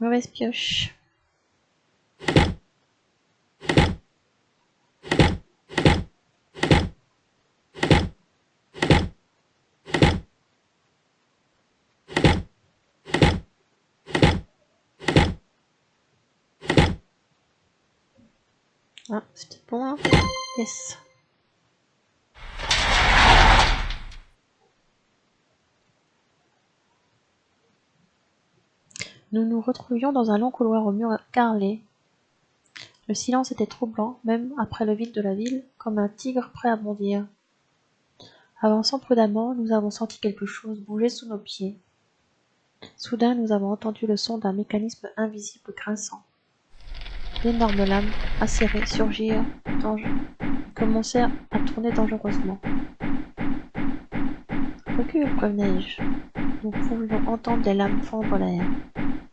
Mauvaise pioche. Ah, c'était bon là. Yes. Nous nous retrouvions dans un long couloir au mur carrelé. Le silence était troublant, même après le vide de la ville, comme un tigre prêt à bondir. Avançant prudemment, nous avons senti quelque chose bouger sous nos pieds. Soudain, nous avons entendu le son d'un mécanisme invisible grinçant. D'énormes lames, acérées, surgirent, commencèrent à tourner dangereusement. Recule, prévenai-je. Nous pouvions entendre les lames fendre l'air.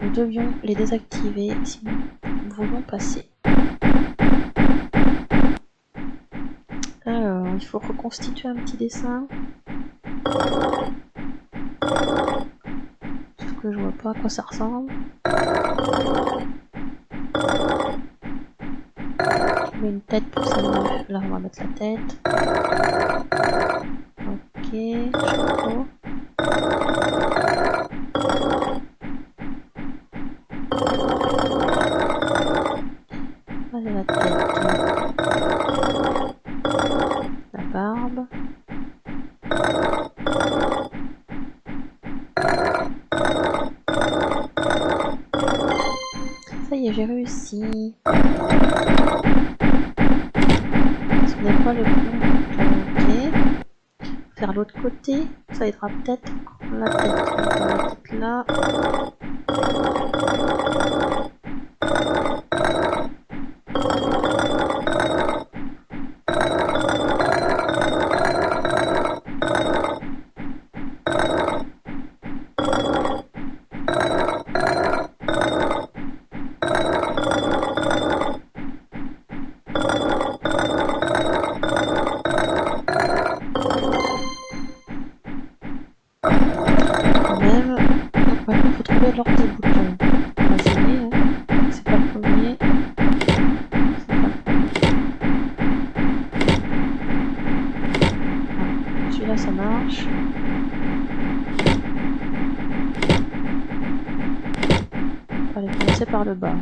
Nous devions les désactiver si nous voulions passer. Alors, il faut reconstituer un petit dessin. Sauf que je vois pas à quoi ça ressemble. Je mets une tête pour ça. Là, on va mettre la tête. Ok, chapeau. Allez, la tête. La barbe. Ça y est, j'ai réussi. Ce n'est pas le bon. Ok. Faire l'autre côté. Ça aidera peut-être. La tête. On va la tête là. L'ordre des boutons. On va essayer, hein. C'est pas le premier. Ah, celui-là ça marche. Allez, commencer par le bas.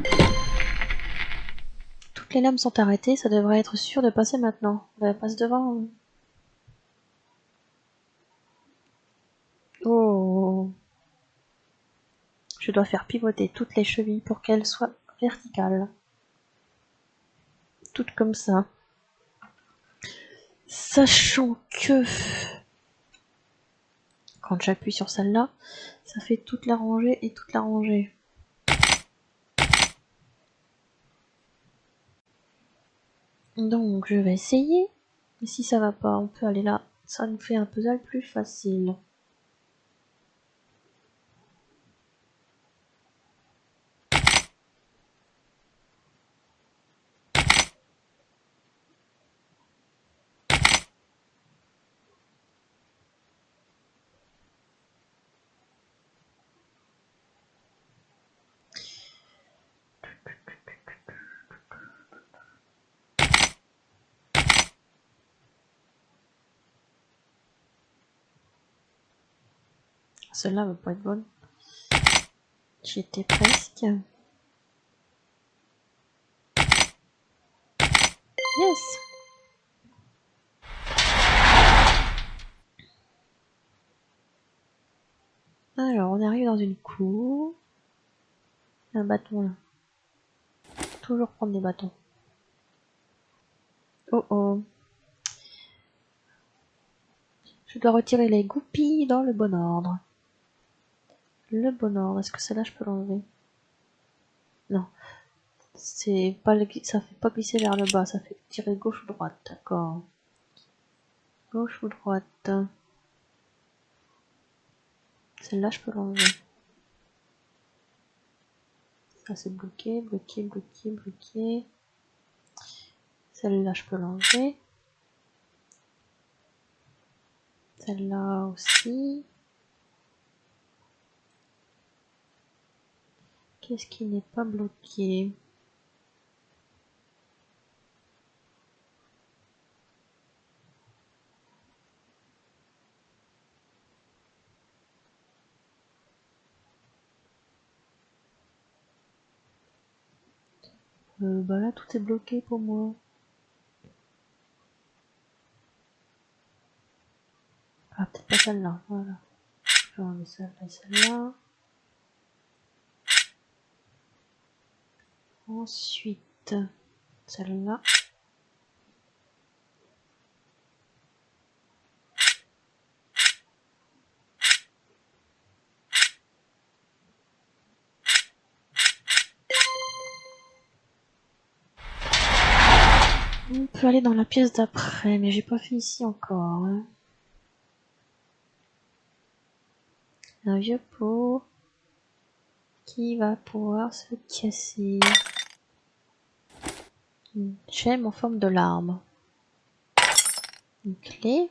Toutes les lames sont arrêtées, ça devrait être sûr de passer maintenant. On passe devant. Oh. Je dois faire pivoter toutes les chevilles pour qu'elles soient verticales. Toutes comme ça. Sachant que quand j'appuie sur celle-là, ça fait toute la rangée et toute la rangée. Donc je vais essayer. Et si ça va pas, on peut aller là. Ça nous fait un puzzle plus facile. Celle-là va pas être bonne. J'y étais presque. Yes! Alors, on arrive dans une cour. Un bâton là. Toujours prendre des bâtons. Oh oh. Je dois retirer les goupilles dans le bon ordre. Le bon ordre. Est-ce que celle-là je peux l'enlever? Non. C'est pas ça fait pas glisser vers le bas, ça fait tirer gauche ou droite. D'accord. Gauche ou droite. Celle-là je peux l'enlever. Ça c'est bloqué, bloqué, bloqué, bloqué. Celle-là je peux l'enlever. Celle-là aussi. Qu'est-ce qui n'est pas bloqué? Bah là tout est bloqué pour moi. Ah peut-être pas celle-là, voilà. Je vais enlever celle-là et celle-là. Ensuite, celle-là. On peut aller dans la pièce d'après, mais j'ai pas fait ici encore. Hein. Un vieux pot qui va pouvoir se casser. Une chaîne en forme de larme. Une clé.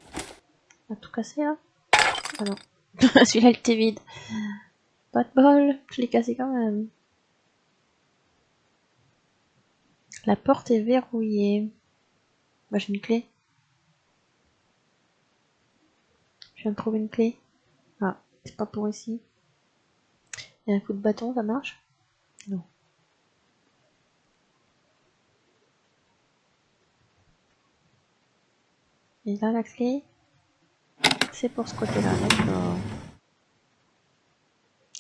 On a tout cassé là? Ah non. Celui-là il était vide. Pas de bol, je l'ai cassé quand même. La porte est verrouillée. Bah j'ai une clé. Je viens de trouver une clé. Ah, c'est pas pour ici. Et un coup de bâton, ça marche? Non. Et là la clé, c'est pour ce côté-là, d'accord.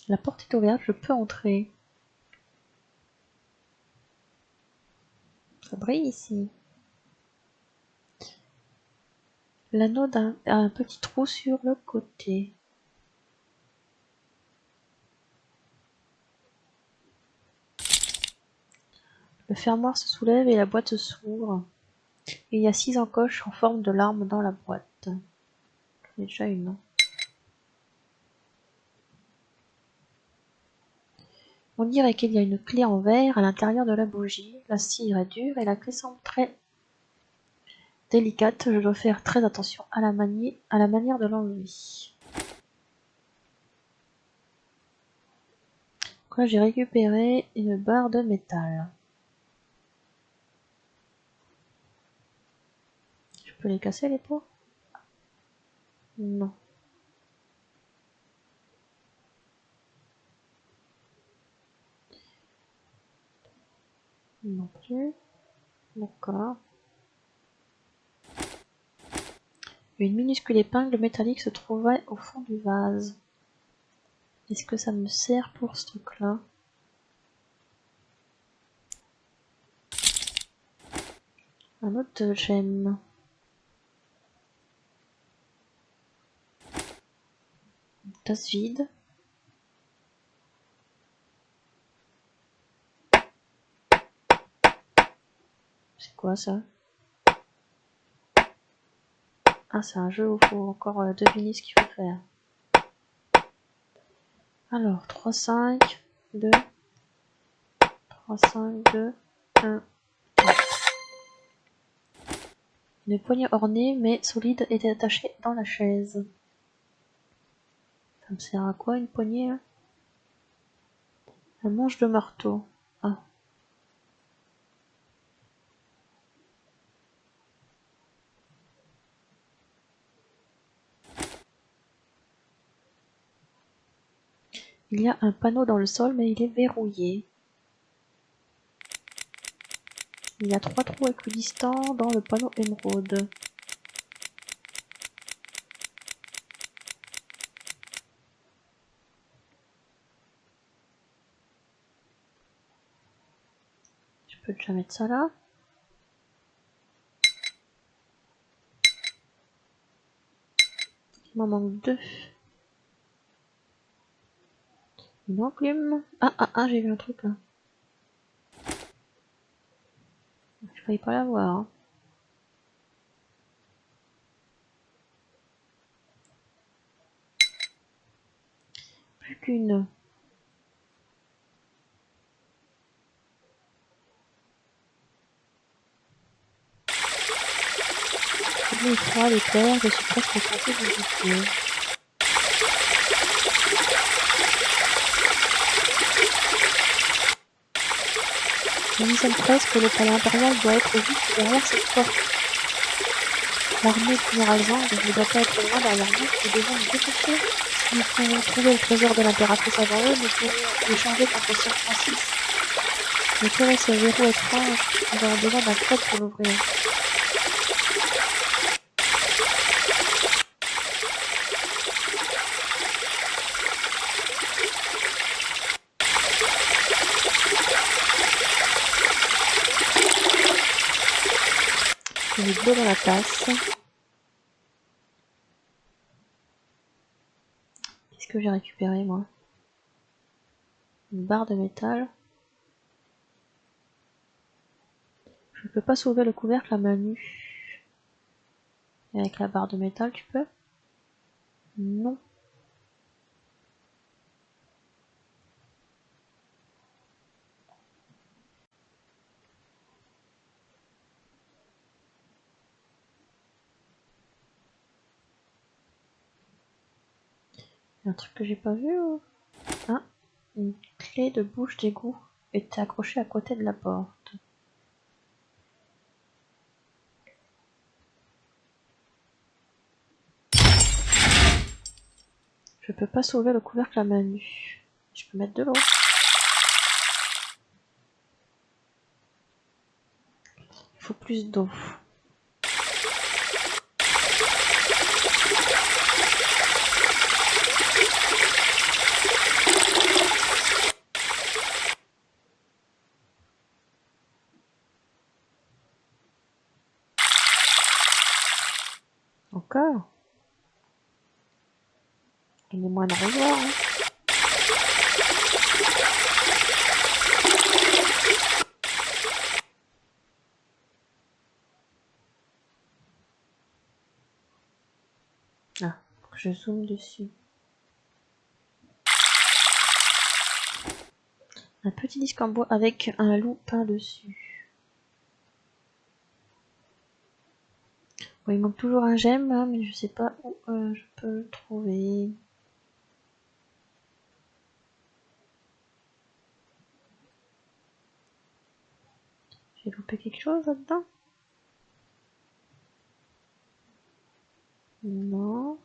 La porte est ouverte, je peux entrer. Ça brille ici. L'anneau a un petit trou sur le côté. Le fermoir se soulève et la boîte s'ouvre. Il y a 6 encoches en forme de larmes dans la boîte. J'en ai déjà une, non? On dirait qu'il y a une clé en verre à l'intérieur de la bougie. La cire est dure et la clé semble très délicate. Je dois faire très attention à la manière de l'enlever. Quoi, j'ai récupéré une barre de métal. Je peux les casser les pots? Non. Non plus. D'accord. Une minuscule épingle métallique se trouvait au fond du vase. Est-ce que ça me sert pour ce truc-là? Un autre gemme. Une tasse vide. C'est quoi ça? Ah, c'est un jeu où il faut encore deviner ce qu'il faut faire. Alors, 3, 5, 2, 3, 5, 2, 1. Une poignée ornée mais solide était attachée dans la chaise. Ça me sert à quoi une poignée hein? Un manche de marteau. Ah. Il y a un panneau dans le sol mais il est verrouillé. Il y a 3 trous équidistants dans le panneau émeraude. peux déjà mettre ça là. Il m'en manque 2. Une enclume. Ah, j'ai vu un truc là. Je failli pas l'avoir. Hein. Plus qu'une. Les froid, les clairs, je suis presque tenté de goûter. Nous y sommes presque, le palais impérial doit être juste derrière cette porte. L'armée du général Zhang ne doit pas être loin derrière nous, nous devons nous dépêcher. Si nous pouvons trouver le trésor de l'impératrice avant eux, nous pourrons l'échanger contre Sir Francis. Mais quel est ce verrou étrange? Nous avons besoin d'un code pour l'ouvrir. J'ai mis de l'eau dans la tasse. Qu'est-ce que j'ai récupéré moi? Une barre de métal. Je ne peux pas sauver le couvercle à main nue. Et avec la barre de métal, tu peux? Non. Il y a un truc que j'ai pas vu. Ah, une clé de bouche d'égout était accrochée à côté de la porte. Je peux pas sauver le couvercle à main nue. Je peux mettre de l'eau. Il faut plus d'eau. Encore. Donnez-moi un revoir. Hein. Ah, faut que je zoome dessus. Un petit disque en bois avec un loup peint dessus. Bon, il manque toujours un gemme, hein, mais je sais pas où je peux le trouver. J'ai loupé quelque chose là-dedans? Non.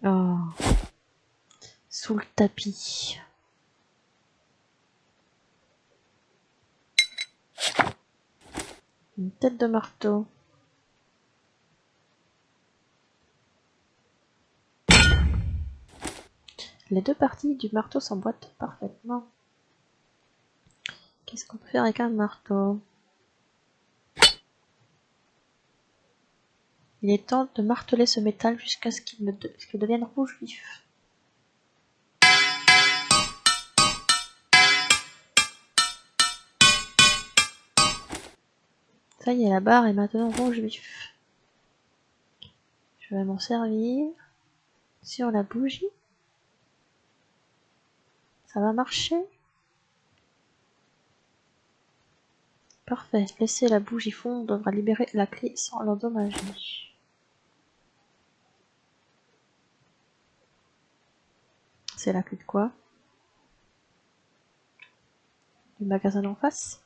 Oh. Sous le tapis. Une tête de marteau. Les deux parties du marteau s'emboîtent parfaitement. Qu'est-ce qu'on peut faire avec un marteau? Il est temps de marteler ce métal jusqu'à ce qu'il devienne rouge vif. Ça y est, la barre est maintenant rouge vif. Je vais m'en servir sur la bougie. Ça va marcher? Parfait. Laisser la bougie fondre devra libérer la clé sans l'endommager. C'est la clé de quoi? Du magasin d'en face?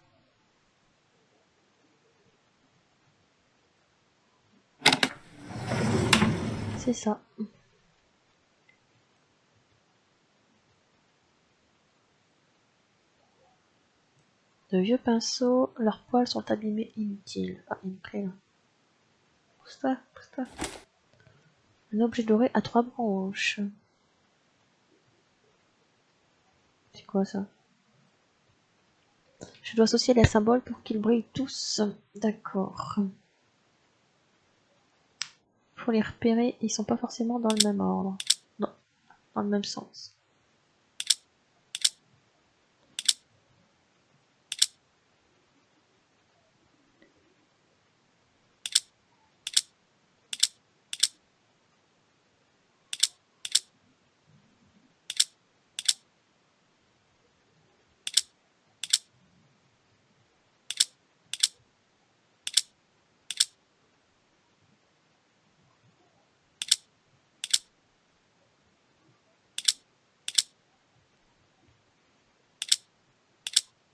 C'est ça. De vieux pinceaux, leurs poils sont abîmés, inutiles. Ah, une clé là. Pousse-toi, pousse-toi. Un objet doré à 3 branches. C'est quoi ça? Je dois associer les symboles pour qu'ils brillent tous. D'accord. Faut les repérer, ils sont pas forcément dans le même ordre. Non, dans le même sens.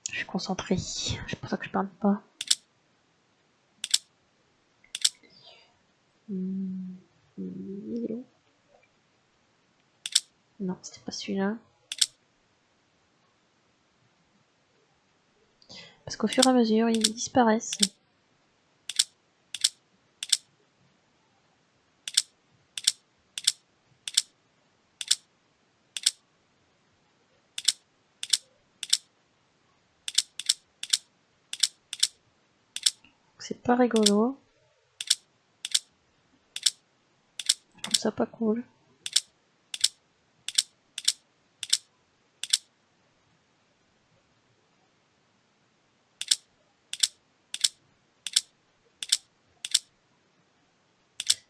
Je suis concentrée. C'est pour ça que je parle pas. Il est où? Non, c'était pas celui-là. Parce qu'au fur et à mesure, ils disparaissent. C'est pas rigolo. Je trouve ça pas cool.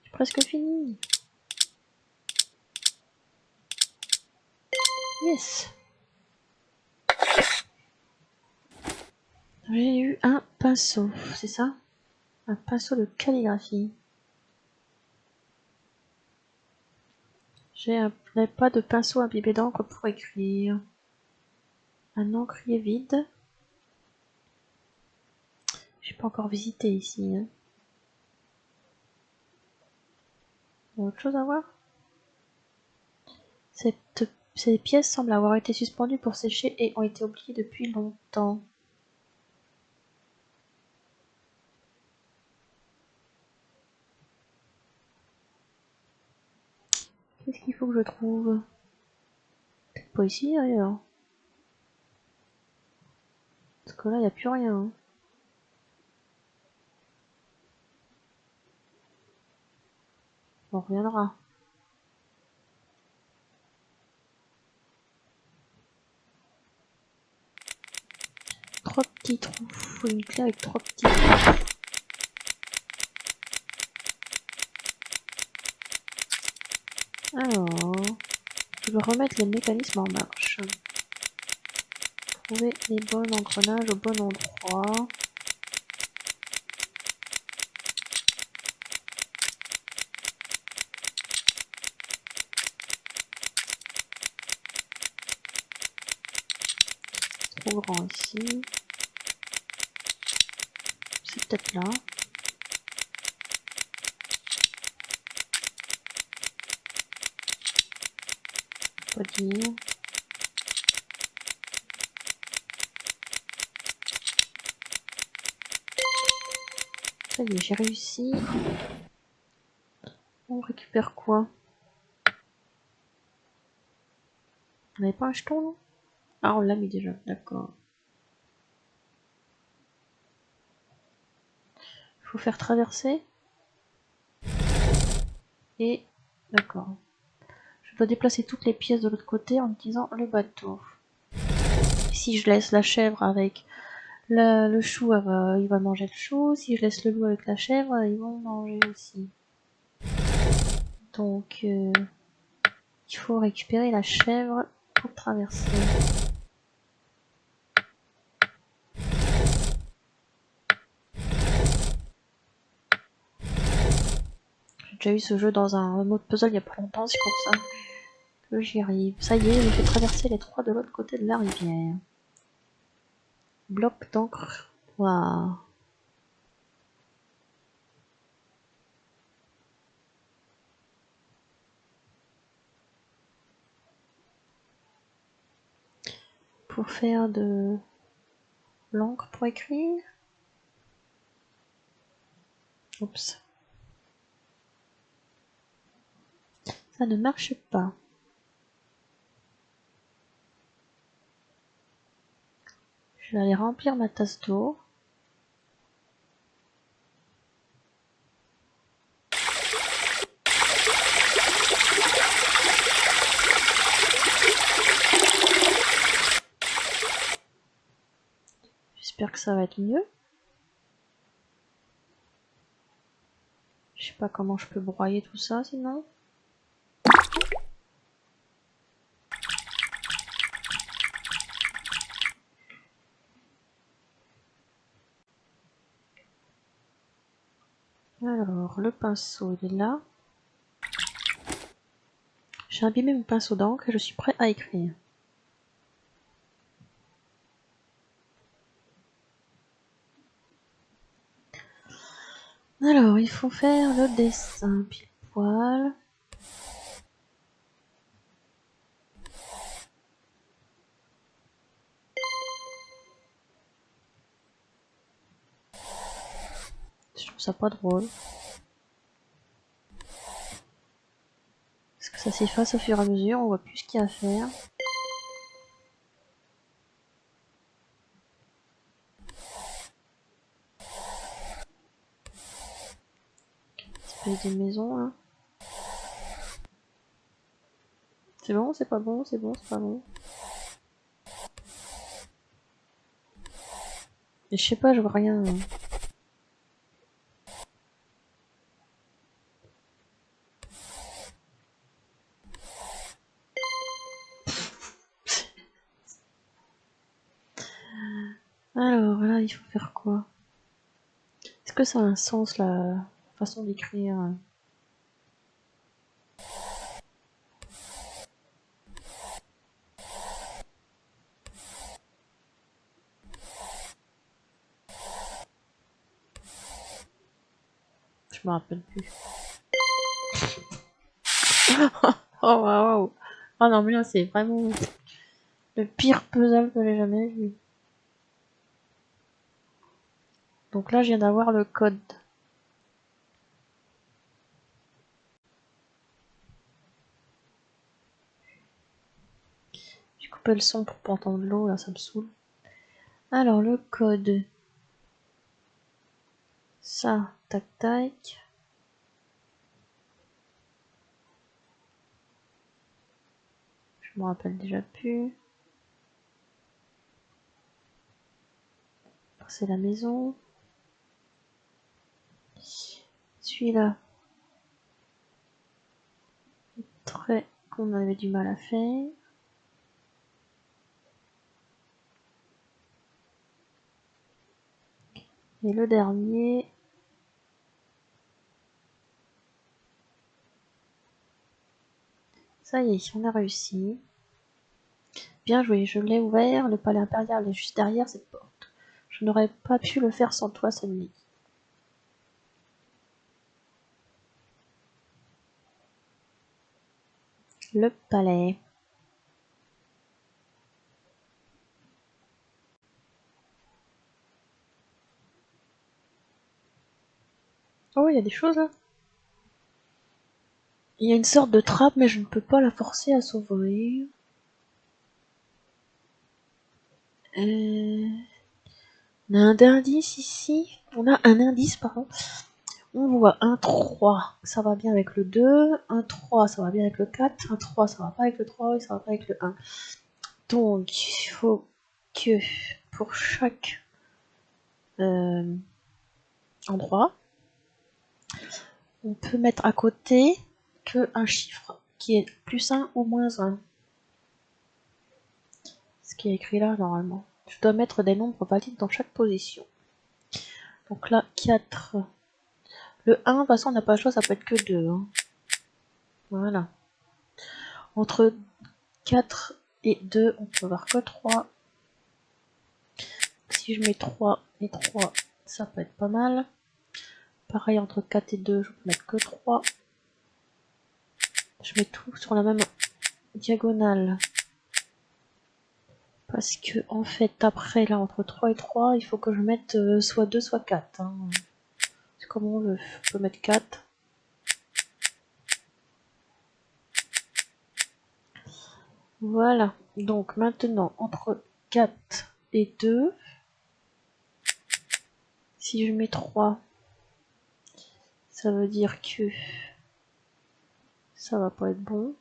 J'ai presque fini. Yes. J'ai eu un pinceau, c'est ça? Un pinceau de calligraphie. J'ai pas de pinceau imbibé d'encre pour écrire. Un encrier vide. J'ai pas encore visité ici. Hein. Il y a autre chose à voir? Ces pièces semblent avoir été suspendues pour sécher et ont été oubliées depuis longtemps. Qu'est-ce qu'il faut que je trouve? Peut-être pas ici d'ailleurs. Parce que là, il n'y a plus rien. Hein. On reviendra. 3 petits trous. Faut une clé avec 3 petits trous. Alors, je vais remettre les mécanismes en marche. Trouver les bons engrenages au bon endroit. Trop grand ici. C'est peut-être là. Pas dire. Ça y est, j'ai réussi. On récupère quoi? On n'avait pas un jeton, non? Ah, on l'a mis déjà, d'accord. Faut faire traverser. Et... D'accord. Je dois déplacer toutes les pièces de l'autre côté en utilisant le bateau. Si je laisse la chèvre avec le chou, il va manger le chou. Si je laisse le loup avec la chèvre, ils vont manger aussi. Donc, il faut récupérer la chèvre pour traverser. J'ai déjà eu ce jeu dans un mode puzzle il y a pas longtemps, c'est pour ça que j'y arrive. Ça y est, je vais traverser les 3 de l'autre côté de la rivière. Bloc d'encre. Waouh. Pour faire de L'encre pour écrire. Oups. Ça ne marche pas. Je vais aller remplir ma tasse d'eau. J'espère que ça va être mieux. Je sais pas comment je peux broyer tout ça sinon. Alors, le pinceau il est là. J'ai abîmé mon pinceau d'encre et je suis prêt à écrire. Alors, il faut faire le dessin pile poil. Je trouve ça pas drôle. Parce que ça s'efface au fur et à mesure, on voit plus ce qu'il y a à faire. Espèce de maison là. C'est bon, c'est pas bon, c'est bon, c'est pas bon. Et je sais pas, je vois rien. Alors là, il faut faire quoi? Est-ce que ça a un sens la façon d'écrire? Je me rappelle plus. Oh waouh! Oh non mais là c'est vraiment le pire puzzle que j'ai jamais vu. Donc là je viens d'avoir le code. J'ai coupé le son pour pas entendre l'eau, là ça me saoule. Alors le code. Ça, tac tac. Je me rappelle déjà plus. C'est la maison. Celui-là. Trait qu'on avait du mal à faire. Et le dernier. Ça y est, on a réussi. Bien joué, je l'ai ouvert, le palais impérial est juste derrière cette porte. Je n'aurais pas pu le faire sans toi, Sunny. Le palais. Oh, il y a des choses là. Il y a une sorte de trappe, mais je ne peux pas la forcer à s'ouvrir. On a un indice ici. On a un indice, pardon. On voit un 3, ça va bien avec le 2. Un 3, ça va bien avec le 4. Un 3, ça va pas avec le 3 et ça va pas avec le 1. Donc, il faut que pour chaque endroit, on peut mettre à côté que un chiffre qui est plus 1 ou moins 1. Ce qui est écrit là normalement. Je dois mettre des nombres valides dans chaque position. Donc là, 4. Le 1, de toute façon, on n'a pas le choix, ça peut être que 2. Hein. Voilà. Entre 4 et 2, on peut avoir que 3. Si je mets 3 et 3, ça peut être pas mal. Pareil, entre 4 et 2, je peux mettre que 3. Je mets tout sur la même diagonale. Parce que, en fait, après, là, entre 3 et 3, il faut que je mette soit 2, soit 4. Hein. C'est comme on veut. On peut mettre 4. Voilà. Donc, maintenant, entre 4 et 2, si je mets 3, ça veut dire que ça va pas être bon.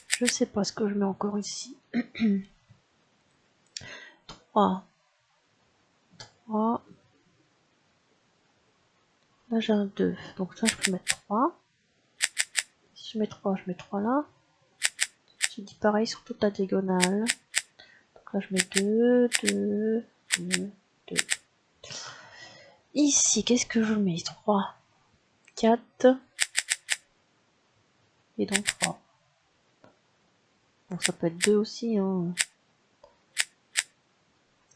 Je sais pas ce que je mets encore ici. 3. 3. Là j'ai un 2. Donc ça je peux mettre 3. Si je mets 3, je mets 3 là. Je dis pareil sur toute la diagonale. Donc là je mets 2, 2, 2, 2. Ici, qu'est-ce que je mets? 3, 4. Et donc 3. Donc ça peut être 2 aussi. Hein.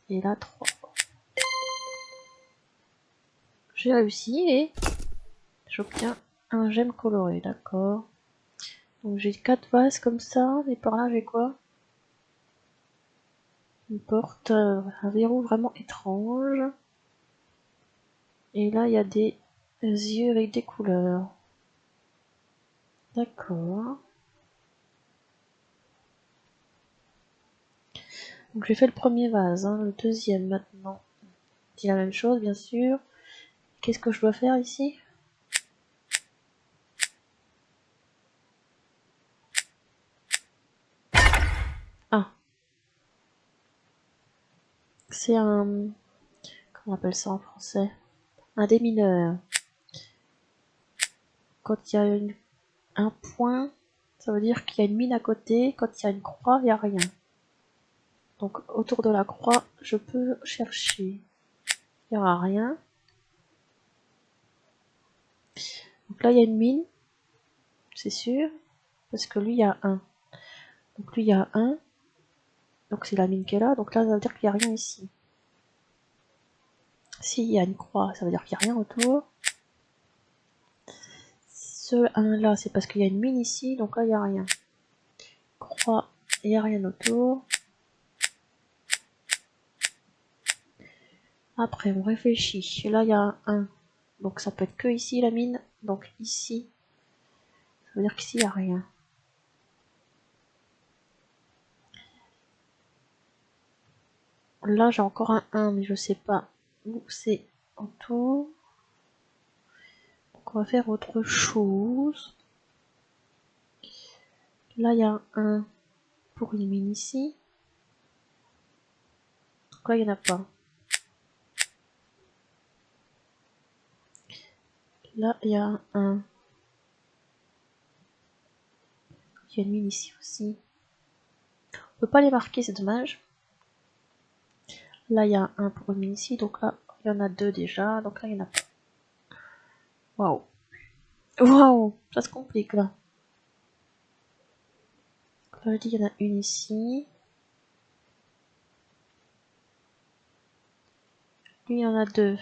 Et là 3. J'ai réussi et j'obtiens un gemme coloré, d'accord. Donc j'ai 4 vases comme ça, et par là j'ai quoi? Une porte, un verrou vraiment étrange. Et là il y a des yeux avec des couleurs. D'accord. Donc j'ai fait le premier vase, hein, le deuxième maintenant. C'est la même chose bien sûr. Qu'est-ce que je dois faire ici? Ah, c'est un... Comment on appelle ça en français? Un démineur. Quand il y a un point, ça veut dire qu'il y a une mine à côté. Quand il y a une croix, il n'y a rien. Donc autour de la croix, je peux chercher. Il n'y aura rien. Donc là, il y a une mine, c'est sûr. Parce que lui, il y a un. Donc lui, il y a un. Donc c'est la mine qui est là. Donc là, ça veut dire qu'il n'y a rien ici. S'il y a une croix, ça veut dire qu'il n'y a rien autour. Ce 1 là, c'est parce qu'il y a une mine ici. Donc là, il n'y a rien. Croix, il n'y a rien autour. Après, on réfléchit. Là, il y a un 1. Donc ça peut être que ici, la mine. Donc ici, ça veut dire qu'ici, il n'y a rien. Là, j'ai encore un 1, mais je sais pas où c'est autour. Donc on va faire autre chose. Là, il y a un 1 pour une mine ici. Donc là, il n'y en a pas. Là, il y a un 1. Il y a une mine ici aussi. On peut pas les marquer, c'est dommage. Là, il y a un pour une mine ici. Donc là, il y en a 2 déjà. Donc là, il n'y en a pas. Waouh. Waouh, ça se complique là. Là, je dis, il y en a une ici. Lui, il y en a 2.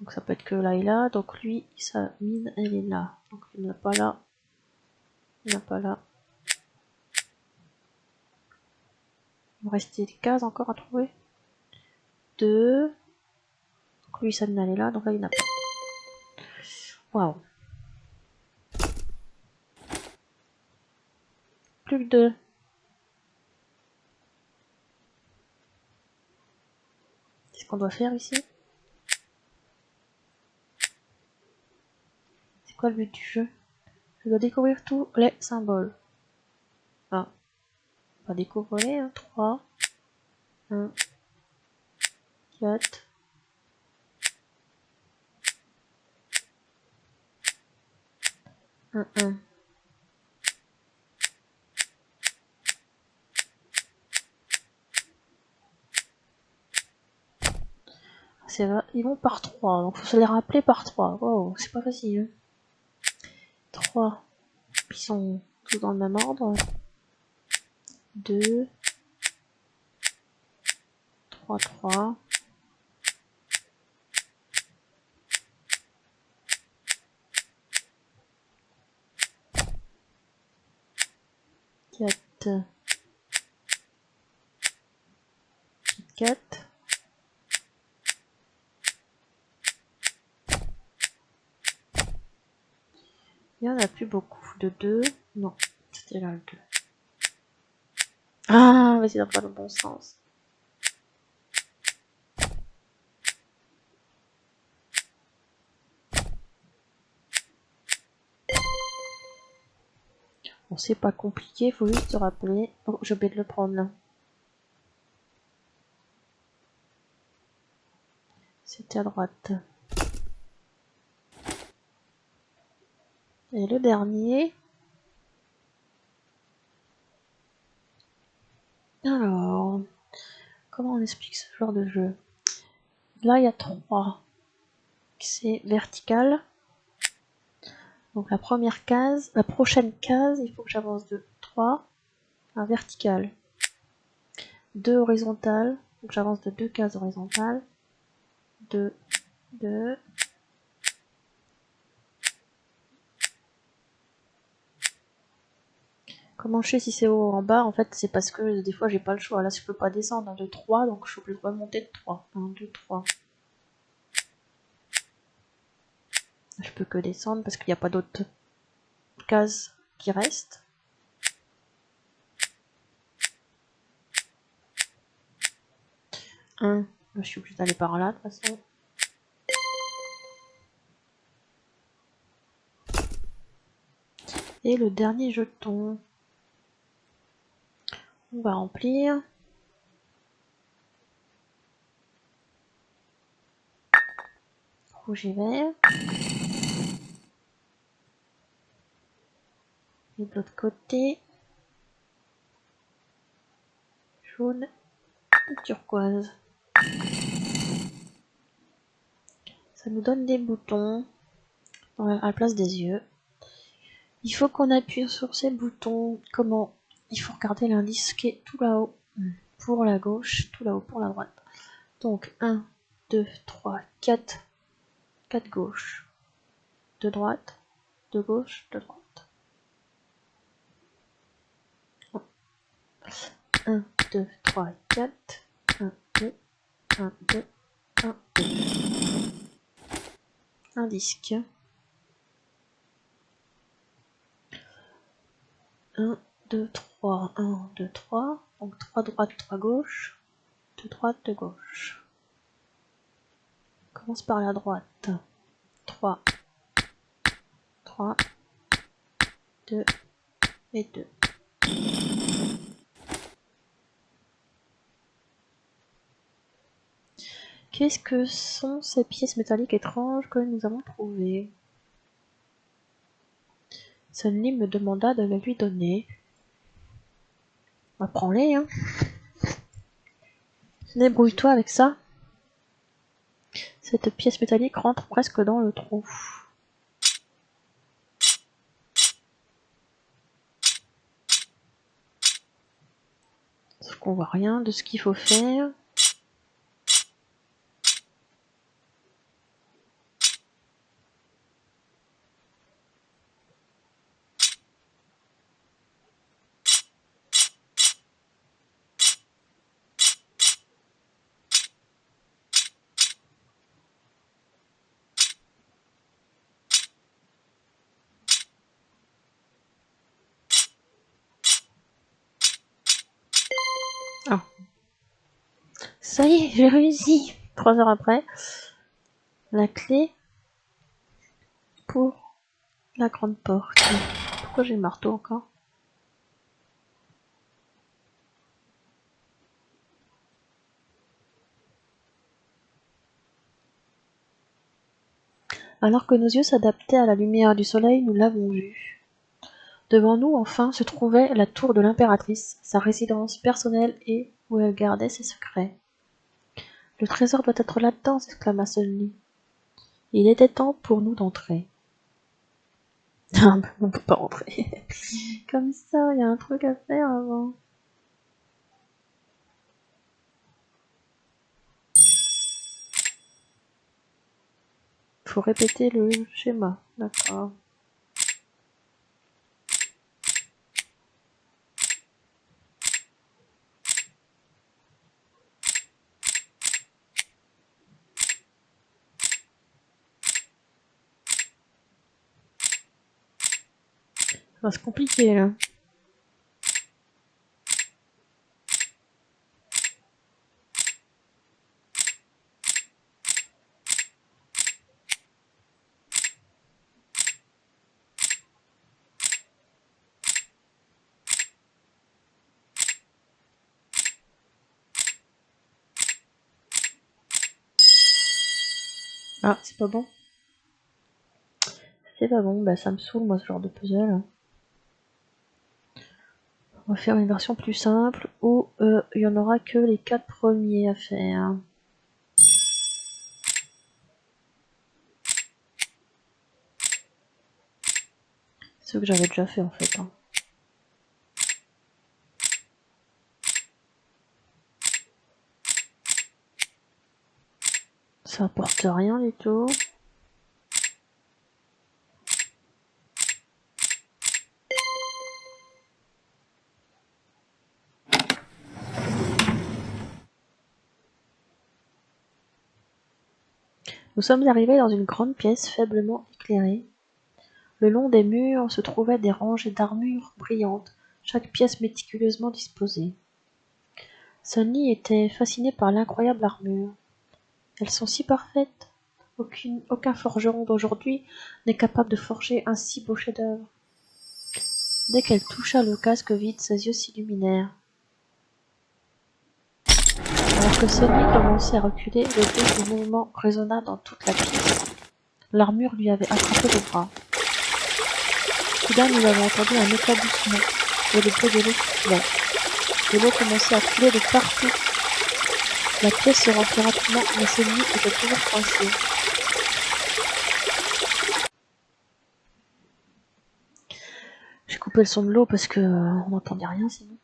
Donc ça peut être que là et là. Donc lui, sa mine, elle est là. Donc il n'y en a pas là. Il n'y en a pas là. Il me reste des cases encore à trouver. 2. Donc lui, sa mine, elle est là. Donc là, il n'y en a pas. Waouh. Plus que 2. Qu'est-ce qu'on doit faire ici? C'est quoi le but du jeu? Je dois découvrir tous les symboles. Ah. On va découvrir hein. 3. 1. 4. 1, 1. C'est vrai, ils vont par 3, donc faut se les rappeler par 3. Wow, c'est pas facile. 3. Ils sont tous dans le même ordre. 2. 3, 3. 4, 4. Il n'y en a plus beaucoup. De 2. Non, c'était là le 2. Ah, mais c'est dans pas le bon sens. Bon, c'est pas compliqué, faut juste se rappeler. Oh, j'ai oublié de le prendre là. C'était à droite. Et le dernier. Alors, comment on explique ce genre de jeu? Là, il y a 3. C'est vertical. Donc la première case, la prochaine case, il faut que j'avance de 3 à vertical. 2 horizontales, donc j'avance de 2 cases horizontales. 2, 2. Comment je sais si c'est haut ou en bas? En fait, c'est parce que des fois j'ai pas le choix. Là, je peux pas descendre de 3, donc je suis obligée de remonter de 3. 1, 2, 3. Je peux que descendre parce qu'il n'y a pas d'autres cases qui restent. 1, je suis obligée d'aller par là de toute façon. Et le dernier jeton. On va remplir. Rouge et vert. Et de l'autre côté, jaune et turquoise. Ça nous donne des boutons à la place des yeux. Il faut qu'on appuie sur ces boutons. Comment? Il faut regarder l'indice qui est tout là-haut pour la gauche, tout là-haut pour la droite. Donc 1, 2, 3, 4. 4 gauche, de droite, de gauche, de droite. 1, 2, 3, 4. 1, 2, 1, 2, 1, 2. Un disque. 1, 2, 3, 1, 2, 3. Donc 3 droite, 3 gauche. 2 droite, 2 gauche. On commence par la droite. 3, 3, 2 et 2. Qu'est-ce que sont ces pièces métalliques étranges que nous avons trouvées? Sunny me demanda de les lui donner. Bah, prends-les, hein. Débrouille-toi avec ça. Cette pièce métallique rentre presque dans le trou. Sauf qu'on voit rien de ce qu'il faut faire. Ah. Ça y est, j'ai réussi. 3 heures après, la clé pour la grande porte. Pourquoi j'ai le marteau encore? Alors que nos yeux s'adaptaient à la lumière du soleil, nous l'avons vu. Devant nous, enfin, se trouvait la tour de l'impératrice, sa résidence personnelle et où elle gardait ses secrets. Le trésor doit être là-dedans, s'exclama Sunny. Il était temps pour nous d'entrer. Ah, bah, on peut pas rentrer. Comme ça, il y a un truc à faire avant. Faut répéter le schéma, d'accord. va se compliquer là. Ah, c'est pas bon. C'est pas bon, bah ça me saoule moi ce genre de puzzle. On va faire une version plus simple où il y en aura que les 4 premiers à faire. Ceux que j'avais déjà fait en fait. Hein. Ça apporte rien du tout. Nous sommes arrivés dans une grande pièce faiblement éclairée. Le long des murs se trouvaient des rangées d'armures brillantes, chaque pièce méticuleusement disposée. Sunny était fasciné par l'incroyable armure. Elles sont si parfaites. Aucun forgeron d'aujourd'hui n'est capable de forger un si beau chef-d'œuvre. Dès qu'elle toucha le casque vide, ses yeux s'illuminèrent. Alors que Sunny commençait à reculer, le bruit du mouvement résonna dans toute la pièce. L'armure lui avait attrapé le bras. Soudain, nous avons entendu un éclaboussement et le bruit de l'eau soufflait. De l'eau commençait à couler de partout. La pièce se remplit rapidement, mais Sunny était toujours coincé. J'ai coupé le son de l'eau parce que on n'entendait rien sinon.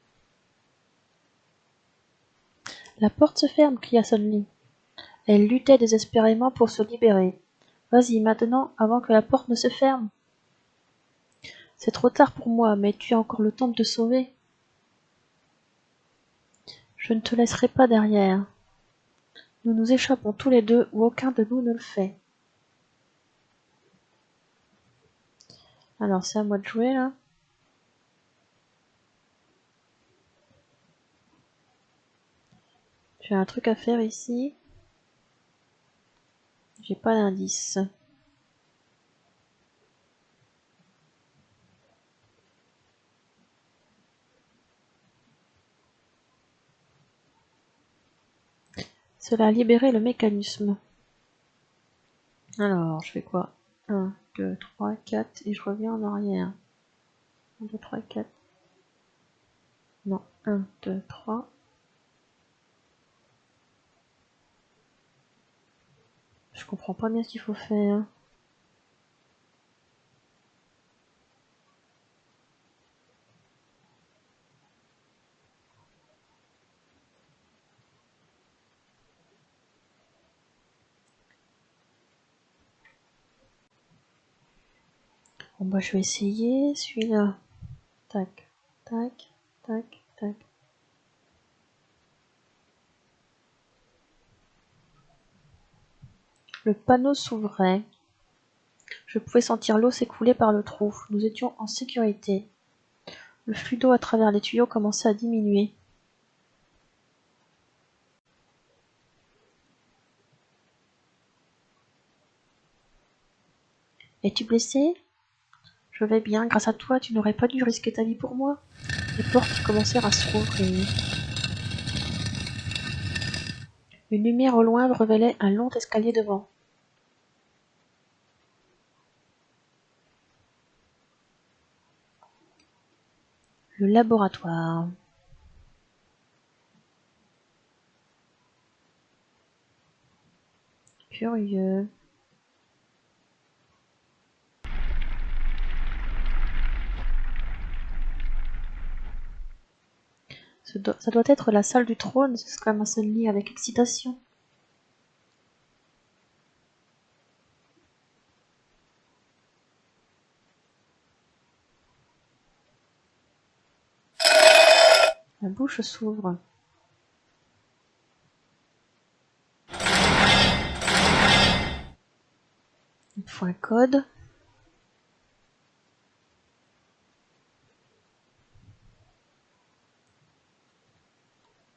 La porte se ferme, cria Sunny. Elle luttait désespérément pour se libérer. Vas-y, maintenant, avant que la porte ne se ferme. C'est trop tard pour moi, mais tu as encore le temps de te sauver. Je ne te laisserai pas derrière. Nous nous échappons tous les deux ou aucun de nous ne le fait. Alors c'est à moi de jouer là. J'ai un truc à faire ici. J'ai pas d'indice. Cela a libéré le mécanisme. Alors, je fais quoi? 1, 2, 3, 4 et je reviens en arrière. 1, 2, 3, 4. Non, 1, 2, 3. Je comprends pas bien ce qu'il faut faire. Bon bah je vais essayer celui-là. Tac, tac, tac, tac. Le panneau s'ouvrait. Je pouvais sentir l'eau s'écouler par le trou. Nous étions en sécurité. Le flux d'eau à travers les tuyaux commençait à diminuer. Es-tu blessé? Je vais bien, grâce à toi, tu n'aurais pas dû risquer ta vie pour moi. Les portes commencèrent à se rouvrir. Une lumière au loin révélait un long escalier devant. Le laboratoire. Curieux. Ça doit être la salle du trône, s'exclama Sunny avec excitation. La bouche s'ouvre. Il faut un code.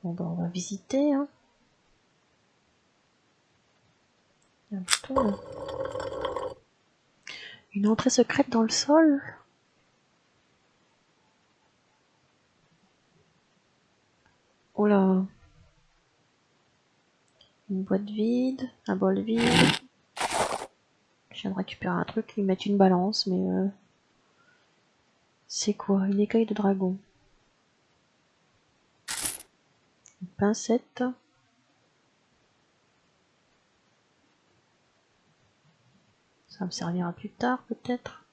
Bon bah on va visiter, hein. Il y a un bouton là. Une entrée secrète dans le sol. Oh là. Une boîte vide, un bol vide. Je viens de récupérer un truc, ils mettent une balance, mais c'est quoi? Une écaille de dragon. Une pincette. Ça me servira plus tard peut-être.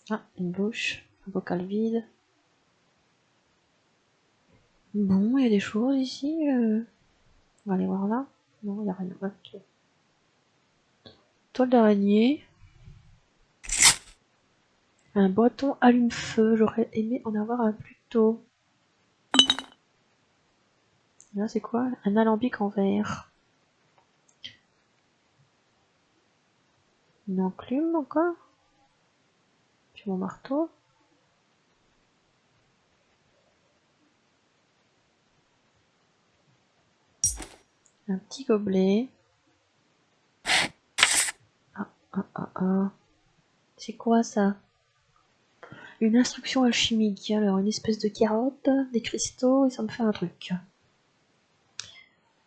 Ah, une bouche, un bocal vide. Bon, il y a des choses ici. On va aller voir là. Non, il n'y a rien. Ok. Toile d'araignée. Un bâton allume-feu. J'aurais aimé en avoir un plus tôt. Là, c'est quoi? Un alambic en verre. Une enclume encore. J'ai mon marteau. Un petit gobelet. Ah. C'est quoi ça? Une instruction alchimique. Alors, une espèce de carotte, des cristaux, et ça me fait un truc.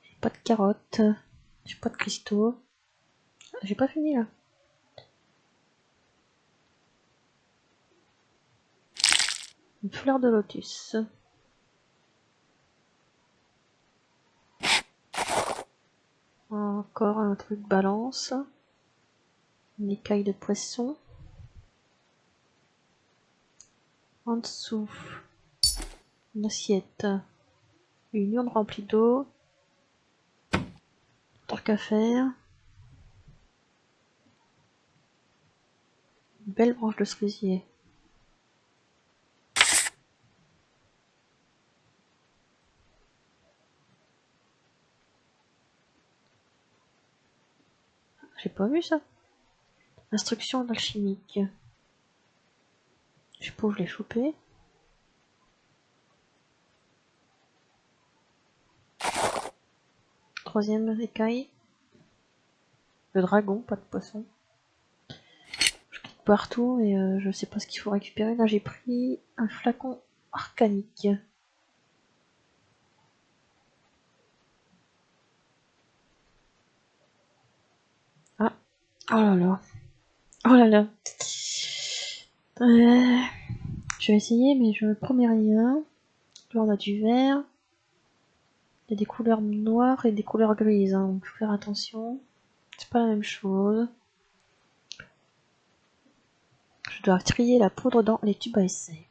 J'ai pas de carotte. J'ai pas de cristaux. J'ai pas fini là. Une fleur de lotus. Encore un truc balance. Une écaille de poisson. En dessous, une assiette. Une urne remplie d'eau. Truc à faire. Une belle branche de cerisier. J'ai pas vu ça. Instruction d'alchimique. Je sais pas où je l'ai chopé. Troisième écaille. Le dragon, pas de poisson. Je clique partout et je sais pas ce qu'il faut récupérer. Là j'ai pris un flacon arcanique. Ah, oh là là. Oh là là. Je vais essayer mais je ne promets rien. Là on a du vert. Il y a des couleurs noires et des couleurs grises, hein, donc faut faire attention. C'est pas la même chose. Je dois trier la poudre dans les tubes à essai.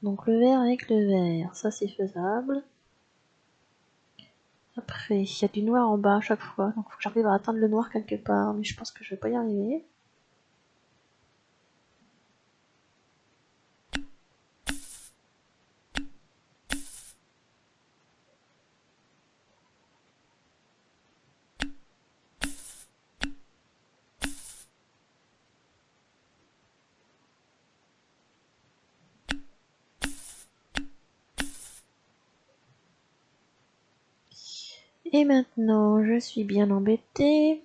Donc le vert avec le vert, ça c'est faisable. Après, il y a du noir en bas à chaque fois, donc faut que j'arrive à atteindre le noir quelque part, mais je pense que je vais pas y arriver. Et maintenant, je suis bien embêtée.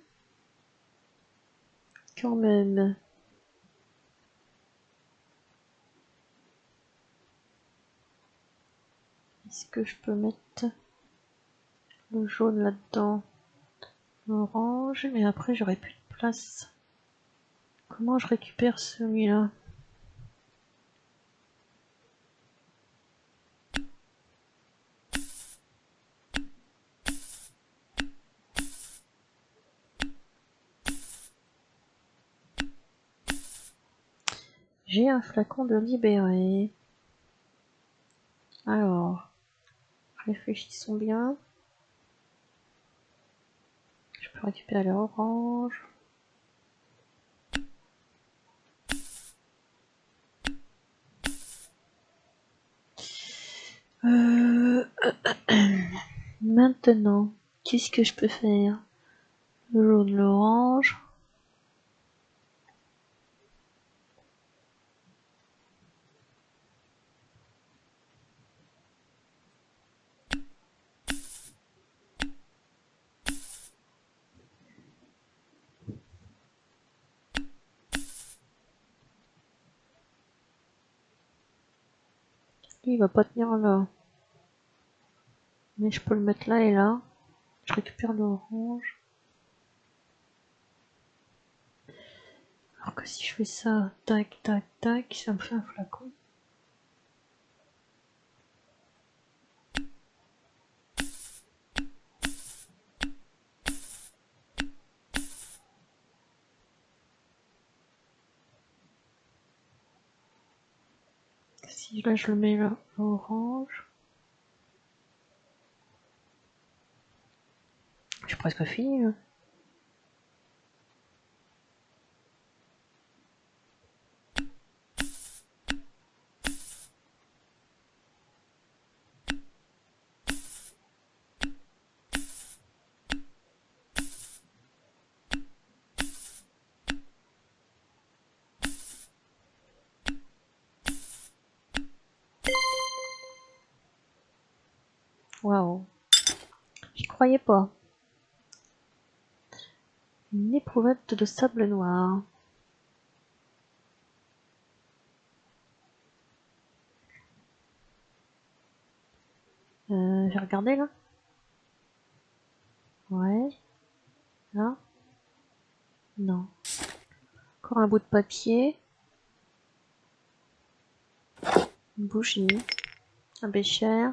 Quand même. Est-ce que je peux mettre le jaune là-dedans? L'orange, mais après j'aurai plus de place. Comment je récupère celui-là? J'ai un flacon de libéré. Alors, réfléchissons bien. Je peux récupérer l'orange. Maintenant, qu'est-ce que je peux faire? Le jaune, l'orange. Il va pas tenir là. Mais je peux le mettre là et là. Je récupère l'orange. Alors que si je fais ça, tac, tac, tac, ça me fait un flacon. Si là je le mets là, l'orange. J'ai presque fini là. Waouh. J'y croyais pas. Une éprouvette de sable noir. J'ai regardé là. Ouais. Là. Non. Encore un bout de papier. Une bougie. Un bécher.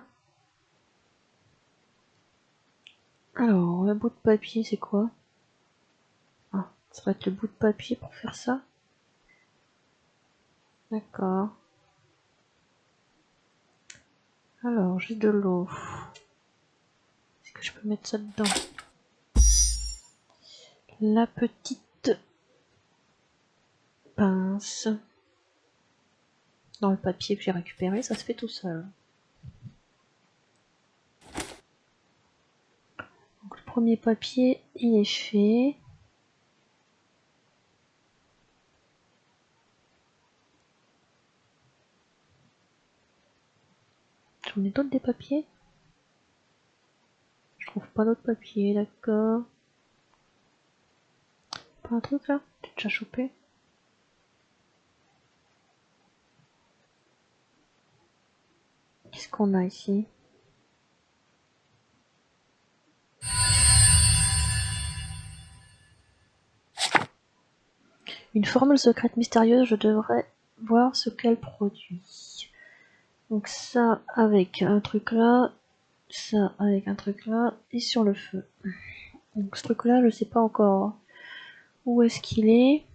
Alors, le bout de papier, c'est quoi? Ah, ça va être le bout de papier pour faire ça. D'accord. Alors, j'ai de l'eau. Est-ce que je peux mettre ça dedans? La petite pince. Dans le papier que j'ai récupéré, ça se fait tout seul. Donc, le premier papier, il est fait. J'en ai d'autres des papiers? Je trouve pas d'autres papiers, d'accord. Pas un truc là? T'es déjà chopé? Qu'est-ce qu'on a ici? Une formule secrète mystérieuse, je devrais voir ce qu'elle produit. Donc ça avec un truc là, ça avec un truc là, et sur le feu. Donc ce truc là, je sais pas encore où est-ce qu'il est.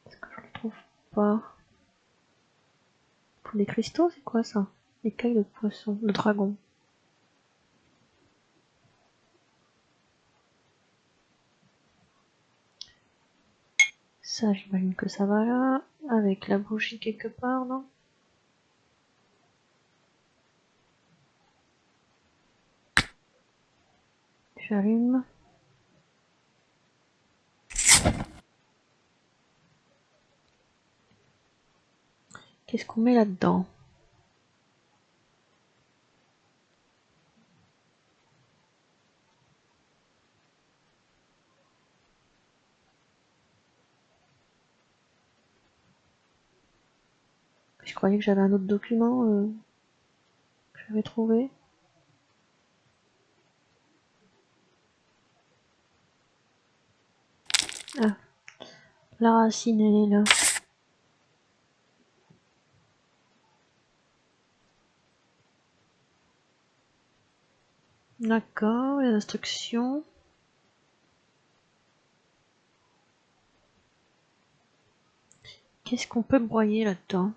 Est-ce que je le trouve pas? Pour des cristaux, c'est quoi ça? Écailles de poisson, de dragon. Ça, j'imagine que ça va là, avec la bougie quelque part, non? J'allume. Qu'est-ce qu'on met là-dedans? Je croyais que j'avais un autre document que j'avais trouvé. Ah, la racine, elle est là. D'accord, les instructions. Qu'est-ce qu'on peut broyer là-dedans?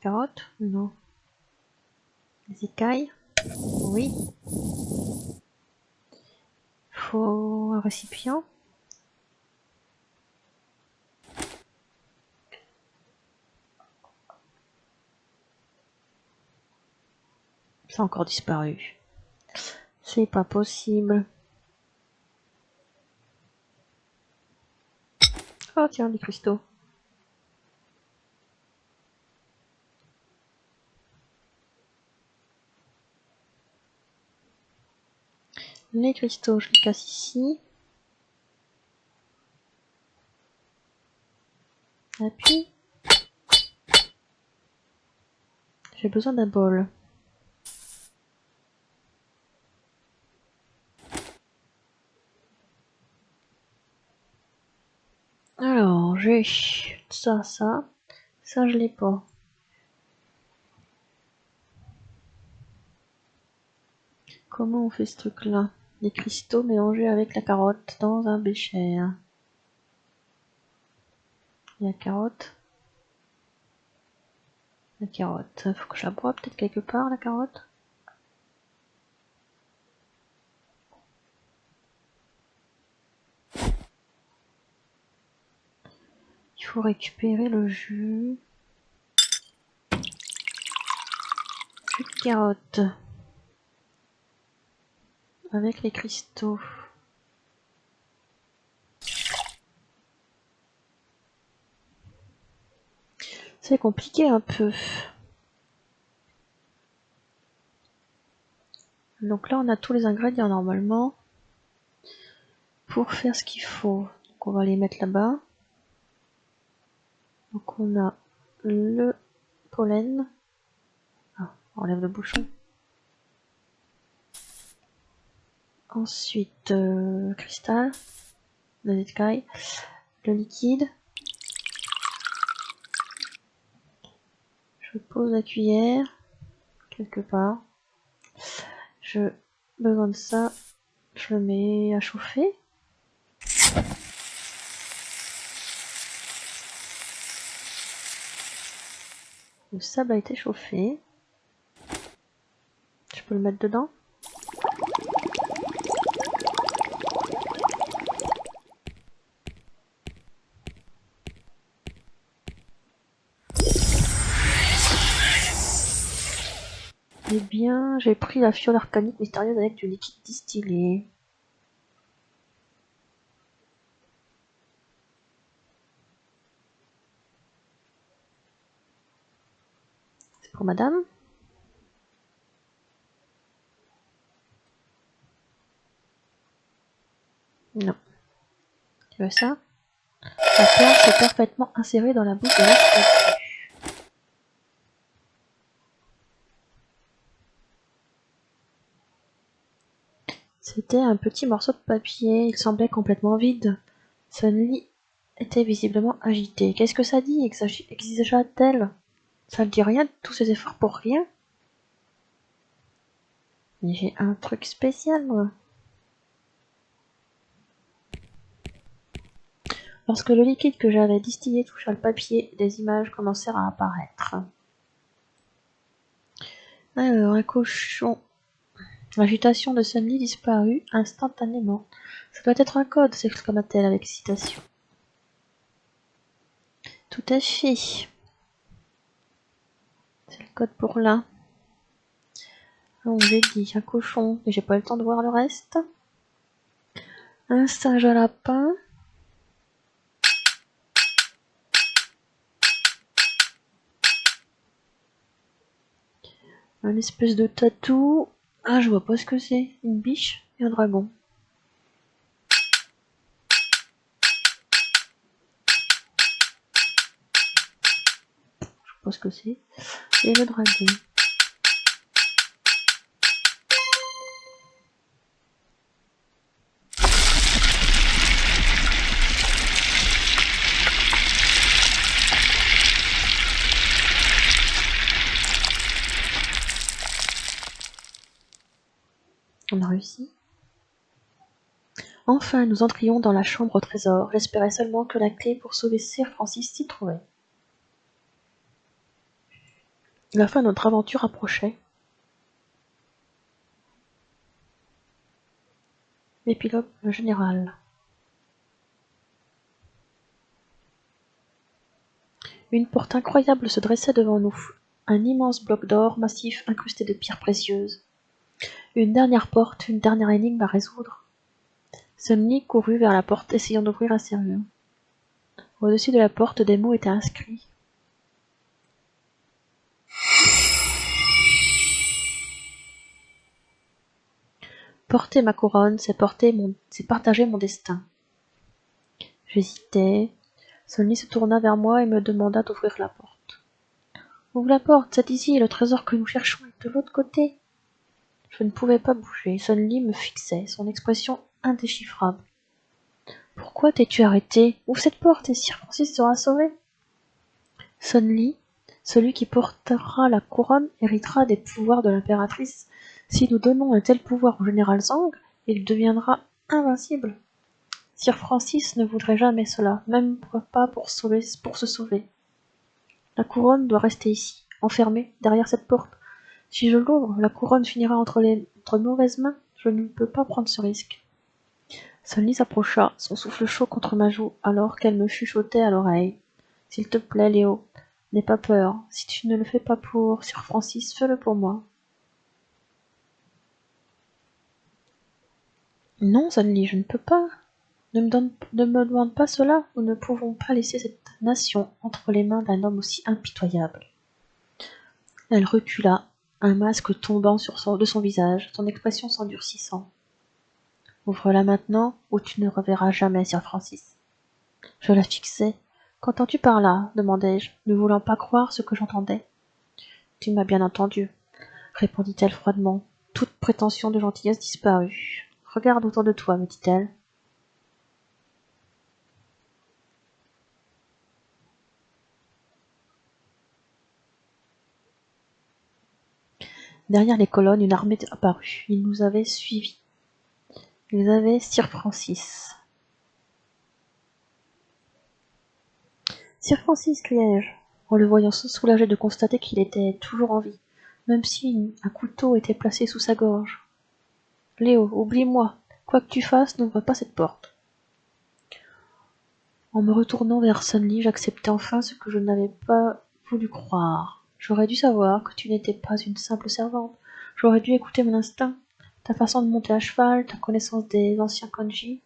Carottes? Non. Les écailles? Oui. Faut un récipient. Ça a encore disparu. C'est pas possible. Oh tiens, des cristaux. Les cristaux, je les casse ici. Appuie. J'ai besoin d'un bol. Alors, j'ai ça, ça. Ça, je l'ai pas. Comment on fait ce truc-là? Les cristaux mélangés avec la carotte dans un bécher. La carotte. La carotte. Faut que je la bois peut-être quelque part, la carotte. Il faut récupérer le jus. Jus de carotte. Avec les cristaux. C'est compliqué un peu. Donc là, on a tous les ingrédients normalement pour faire ce qu'il faut. Donc on va les mettre là-bas. Donc on a le pollen. Ah, on enlève le bouchon. Ensuite, cristal, le sky, le liquide. Je pose la cuillère quelque part. Je besoin de ça. Je le mets à chauffer. Le sable a été chauffé. Je peux le mettre dedans. Eh bien, j'ai pris la fiole arcanique mystérieuse avec du liquide distillé. C'est pour madame? Non. Tu veux ça? La perle s'est parfaitement insérée dans la bouche de la statue. C'était un petit morceau de papier, il semblait complètement vide. Sunny était visiblement agitée. Qu'est-ce que ça dit? Exagère-t-elle? Ça ne dit rien, tous ces efforts pour rien? Mais j'ai un truc spécial, moi. Lorsque le liquide que j'avais distillé toucha le papier, des images commencèrent à apparaître. Alors, un cochon. L'agitation de Sunny disparut instantanément. Ça doit être un code, s'exclama-t-elle avec excitation. Tout à fait. C'est le code pour là. Donc j'ai dit un cochon, et j'ai pas eu le temps de voir le reste. Un singe à lapin. Un espèce de tatou. Ah, je vois pas ce que c'est. Une biche et un dragon. Je sais pas ce que c'est. Et le dragon. On a réussi. Enfin, nous entrions dans la chambre au trésor. J'espérais seulement que la clé pour sauver Sir Francis s'y trouvait. La fin de notre aventure approchait. L'épilogue général. Une porte incroyable se dressait devant nous. un immense bloc d'or massif incrusté de pierres précieuses. Une dernière porte, une dernière énigme à résoudre. Sun Li courut vers la porte, essayant d'ouvrir la serrure. Au-dessus de la porte, des mots étaient inscrits. Porter ma couronne, c'est partager mon destin. J'hésitais. Sun Li se tourna vers moi et me demanda d'ouvrir la porte. Ouvre la porte, c'est ici, le trésor que nous cherchons est de l'autre côté. Je ne pouvais pas bouger. Sun Li me fixait, son expression indéchiffrable. Pourquoi t'es-tu arrêté? Ouvre cette porte et Sir Francis sera sauvé. Sun Li, celui qui portera la couronne, héritera des pouvoirs de l'impératrice. Si nous donnons un tel pouvoir au général Zhang, il deviendra invincible. Sir Francis ne voudrait jamais cela, même pas pour se sauver. La couronne doit rester ici, enfermée derrière cette porte. Si je l'ouvre, la couronne finira entre mauvaises mains. Je ne peux pas prendre ce risque. Sun Li s'approcha, son souffle chaud contre ma joue, alors qu'elle me chuchotait à l'oreille. S'il te plaît, Léo, n'aie pas peur. Si tu ne le fais pas pour Sir Francis, fais-le pour moi. Non, Sun Li, je ne peux pas. Ne me demande pas cela. Nous ne pouvons pas laisser cette nation entre les mains d'un homme aussi impitoyable. Elle recula, un masque tombant de son visage, son expression s'endurcissant. Ouvre-la maintenant, ou tu ne reverras jamais Sir Francis. Je la fixai. Qu'entends-tu par là? Demandai-je, ne voulant pas croire ce que j'entendais. Tu m'as bien entendu, répondit-elle froidement. Toute prétention de gentillesse disparut. Regarde autour de toi, me dit-elle. Derrière les colonnes, une armée apparut. Ils nous avaient suivis. Ils avaient Sir Francis. Sir Francis, criai-je, en le voyant soulagé de constater qu'il était toujours en vie, même si un couteau était placé sous sa gorge. Léo, oublie-moi. Quoi que tu fasses, n'ouvre pas cette porte. En me retournant vers Sun Li, j'acceptai enfin ce que je n'avais pas voulu croire. J'aurais dû savoir que tu n'étais pas une simple servante. J'aurais dû écouter mon instinct, ta façon de monter à cheval, ta connaissance des anciens kanji.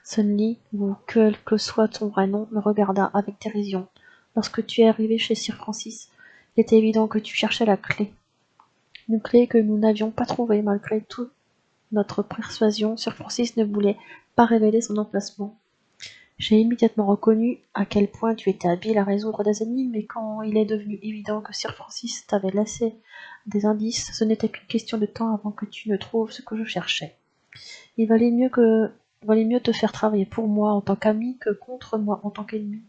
Sun Li, ou quel que soit ton vrai nom, me regarda avec dérision. Lorsque tu es arrivé chez Sir Francis, il était évident que tu cherchais la clé. Une clé que nous n'avions pas trouvée, malgré toute notre persuasion. Sir Francis ne voulait pas révéler son emplacement. J'ai immédiatement reconnu à quel point tu étais habile à résoudre des énigmes, et quand il est devenu évident que Sir Francis t'avait laissé des indices, ce n'était qu'une question de temps avant que tu ne trouves ce que je cherchais. Il valait mieux te faire travailler pour moi en tant qu'ami que contre moi en tant qu'ennemi.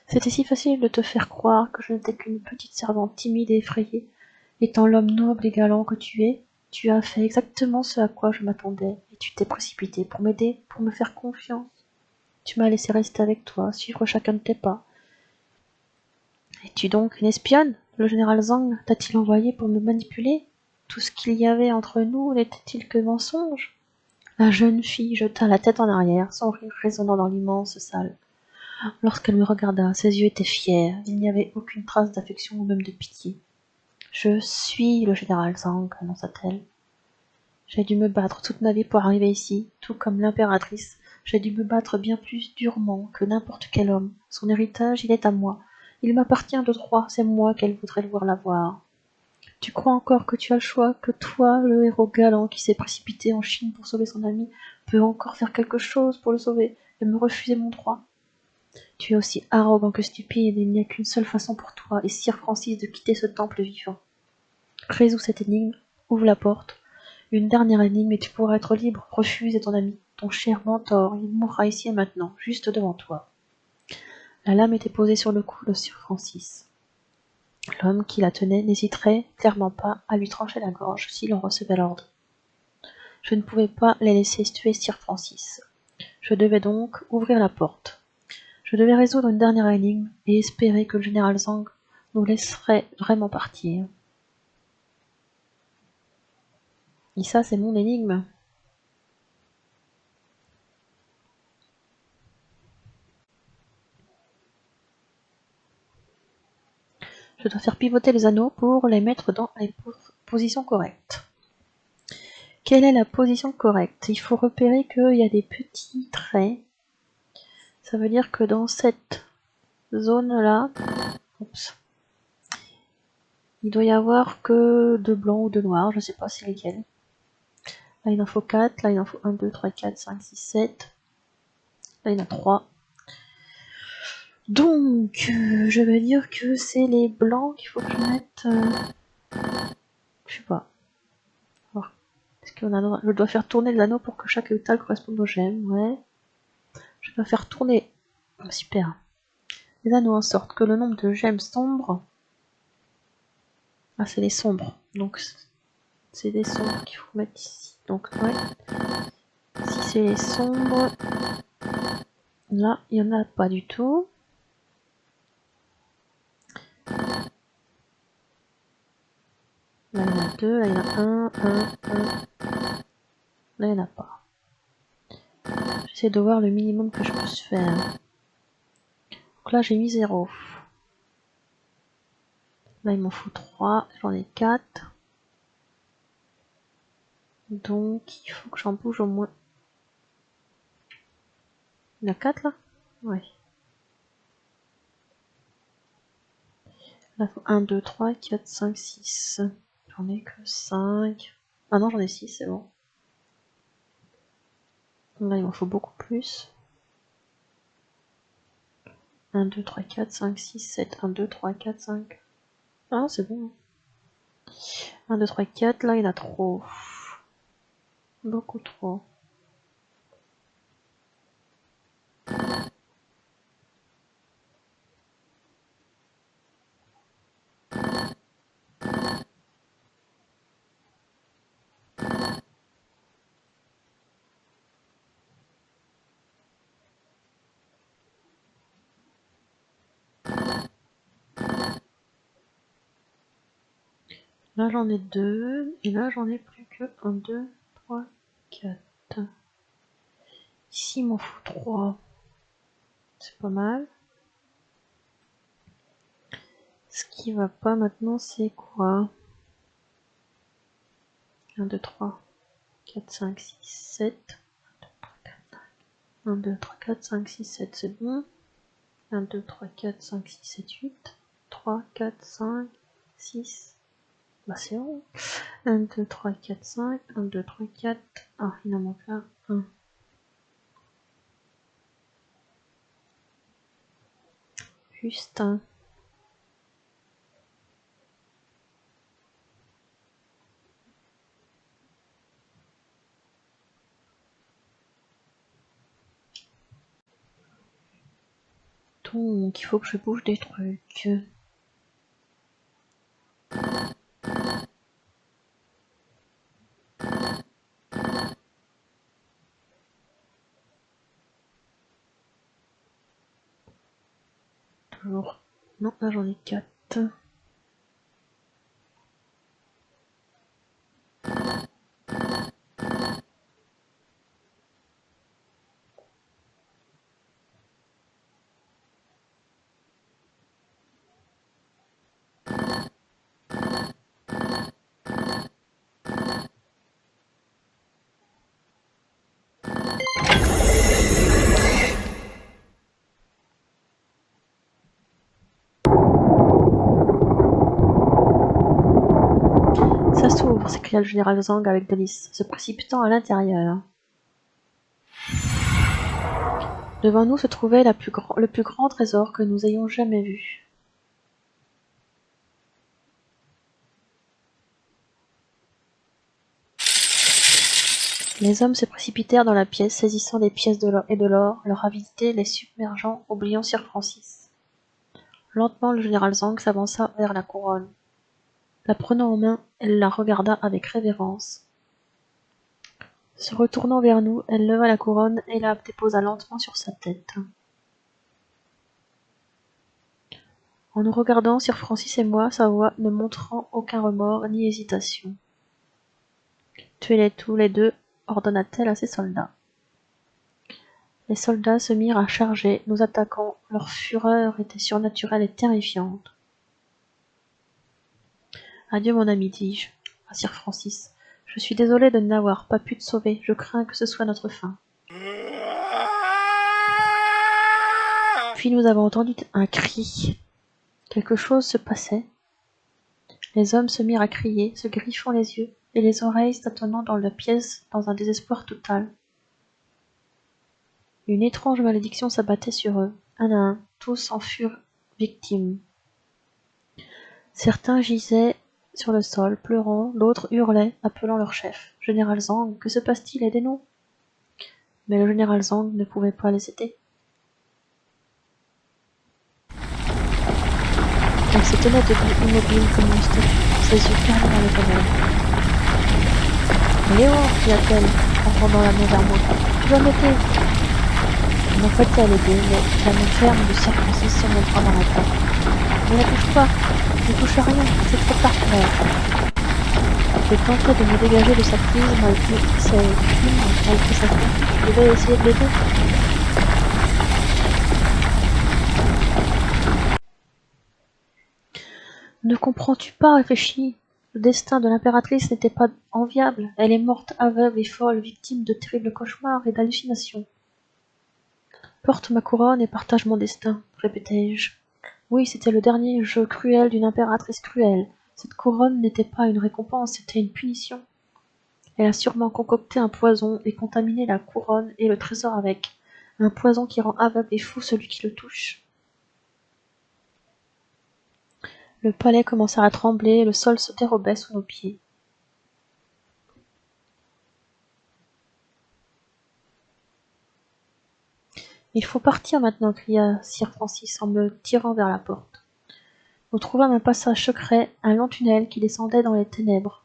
C'était si facile de te faire croire que je n'étais qu'une petite servante timide et effrayée. Étant l'homme noble et galant que tu es, tu as fait exactement ce à quoi je m'attendais, et tu t'es précipité pour m'aider, pour me faire confiance. Tu m'as laissé rester avec toi, suivre chacun de tes pas. Es-tu donc une espionne? Le général Zhang t'a-t-il envoyé pour me manipuler? Tout ce qu'il y avait entre nous n'était-il que mensonge? La jeune fille jeta la tête en arrière, son rire résonnant dans l'immense salle. Lorsqu'elle me regarda, ses yeux étaient fiers, il n'y avait aucune trace d'affection ou même de pitié. Je suis le général Zhang, annonça-t-elle. J'ai dû me battre toute ma vie pour arriver ici, tout comme l'impératrice. J'ai dû me battre bien plus durement que n'importe quel homme. Son héritage, il est à moi. Il m'appartient de droit, c'est moi qu'elle voudrait voir l'avoir. Tu crois encore que tu as le choix, que toi, le héros galant qui s'est précipité en Chine pour sauver son ami, peut encore faire quelque chose pour le sauver et me refuser mon droit? Tu es aussi arrogant que stupide, et il n'y a qu'une seule façon pour toi et Sir Francis de quitter ce temple vivant. Résous cette énigme, ouvre la porte. Une dernière énigme et tu pourras être libre. Refuse et ton ami, ton cher mentor, il mourra ici et maintenant, juste devant toi. La lame était posée sur le cou de Sir Francis. L'homme qui la tenait n'hésiterait clairement pas à lui trancher la gorge s'il en recevait l'ordre. Je ne pouvais pas les laisser tuer Sir Francis. Je devais donc ouvrir la porte. Je devais résoudre une dernière énigme et espérer que le général Zhang nous laisserait vraiment partir. Et ça, c'est mon énigme. Je dois faire pivoter les anneaux pour les mettre dans les positions correctes. Quelle est la position correcte? Il faut repérer qu'il y a des petits traits. Ça veut dire que dans cette zone-là, il doit y avoir que de blanc ou de noir, je ne sais pas c'est lesquels. Là il en faut 4, là il en faut 1, 2, 3, 4, 5, 6, 7. Là il y en a 3. Donc, je vais dire que c'est les blancs qu'il faut que je mette... je sais pas. Est-ce qu'on a... Je dois faire tourner les anneaux pour que chaque étal corresponde au gemme, ouais. Je dois faire tourner... Oh, super. Les anneaux en sorte que le nombre de gemmes sombres... Ah, c'est les sombres. Donc, c'est des sombres qu'il faut mettre ici. Donc, ouais. Si c'est les sombres... Là, il n'y en a pas du tout. Là, il y en a 2. Là, il y en a 1, 1, 1. Là, il n'y en a pas. J'essaie de voir le minimum que je puisse faire. Donc là, j'ai mis 0. Là, il m'en faut 3. J'en ai 4. Donc, il faut que j'en bouge au moins. Il y en a 4 là? Ouais. Là, il faut 1, 2, 3, 4, 5, 6. J'en ai que 5. Ah non, j'en ai 6, c'est bon. Là, il m'en faut beaucoup plus. 1, 2, 3, 4, 5, 6, 7. 1, 2, 3, 4, 5. Ah, c'est bon. 1, 2, 3, 4. Là, il y en a trop. Beaucoup trop. Là, j'en ai 2. Et là, j'en ai plus que 1, 2, 3, 4. Ici, il m'en faut 3. C'est pas mal. Ce qui va pas maintenant, c'est quoi? 1, 2, 3, 4, 5, 6, 7. 1, 2, 3, 4, 5, 6, 7, c'est bon. 1, 2, 3, 4, 5, 6, 7, 8. 3, 4, 5, 6. Bah c'est bon. 1, 2, 3, 4, 5. 1, 2, 3, 4. Ah, il en manque là. 1. Juste un. Donc, il faut que je bouge des trucs. Toujours. Non, là j'en ai 4. Ça s'ouvre, s'écria le général Zhang avec délice, se précipitant à l'intérieur. Devant nous se trouvait le plus grand trésor que nous ayons jamais vu. Les hommes se précipitèrent dans la pièce, saisissant des pièces de l'or et de l'or, leur avidité les submergeant, oubliant Sir Francis. Lentement, le général Zhang s'avança vers la couronne. La prenant en main, elle la regarda avec révérence. Se retournant vers nous, elle leva la couronne et la déposa lentement sur sa tête. En nous regardant, Sir Francis et moi, sa voix ne montrant aucun remords ni hésitation. Tuez-les tous les deux, ordonna-t-elle à ses soldats. Les soldats se mirent à charger, nous attaquant. Leur fureur était surnaturelle et terrifiante. Adieu mon ami, dis-je à Sir Francis. Je suis désolé de n'avoir pas pu te sauver. Je crains que ce soit notre fin. Puis nous avons entendu un cri. Quelque chose se passait. Les hommes se mirent à crier, se griffant les yeux et les oreilles tâtonnant dans la pièce dans un désespoir total. Une étrange malédiction s'abattait sur eux, un à un, tous en furent victimes. Certains gisaient sur le sol, pleurant, d'autres hurlaient, appelant leur chef. « Général Zhang, que se passe-t-il? Aidez-nous » Mais le général Zhang ne pouvait pas les aider. Elle se tenait debout, immobile comme une statue, ses yeux fermés dans les ténèbres. « Léo » cria-t-elle, en tendant la main vers moi. « Tu dois m'aider » Je m'apprêtais à l'aider, mais la main ferme de Sir Francis se montra dans la porte. « Ne la touche pas, ne touche à rien, c'est trop tard pour elle. » Je tentais de me dégager de sa prise malgré ses crimes, malgré sa faute. Je devais essayer de l'aider. Ne comprends-tu pas, réfléchis. Le destin de l'impératrice n'était pas enviable. Elle est morte aveugle et folle, victime de terribles cauchemars et d'hallucinations. Porte ma couronne et partage mon destin, répétai-je. Oui, c'était le dernier jeu cruel d'une impératrice cruelle. Cette couronne n'était pas une récompense, c'était une punition. Elle a sûrement concocté un poison et contaminé la couronne et le trésor avec. Un poison qui rend aveugle et fou celui qui le touche. Le palais commença à trembler et le sol se dérobait sous nos pieds. Il faut partir maintenant, cria Sir Francis en me tirant vers la porte. Nous trouvâmes un passage secret, un long tunnel qui descendait dans les ténèbres.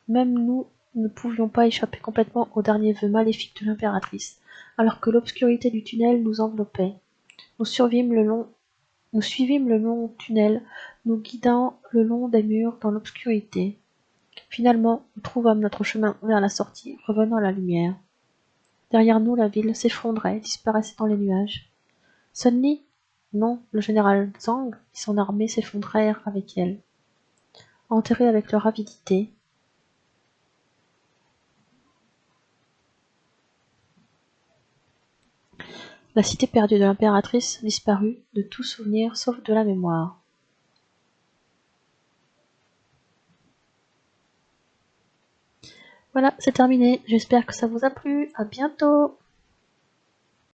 Même nous ne pouvions pas échapper complètement au dernier vœu maléfique de l'impératrice, alors que l'obscurité du tunnel nous enveloppait. Nous suivîmes le long tunnel, nous guidant le long des murs dans l'obscurité. Finalement, nous trouvâmes notre chemin vers la sortie, revenant à la lumière. Derrière nous, la ville s'effondrait, disparaissait dans les nuages. Sun Li? Non, le général Zhang et son armée s'effondrèrent avec elle. Enterrés avec leur avidité, la cité perdue de l'impératrice disparut de tout souvenir sauf de la mémoire. Voilà, c'est terminé. J'espère que ça vous a plu. À bientôt!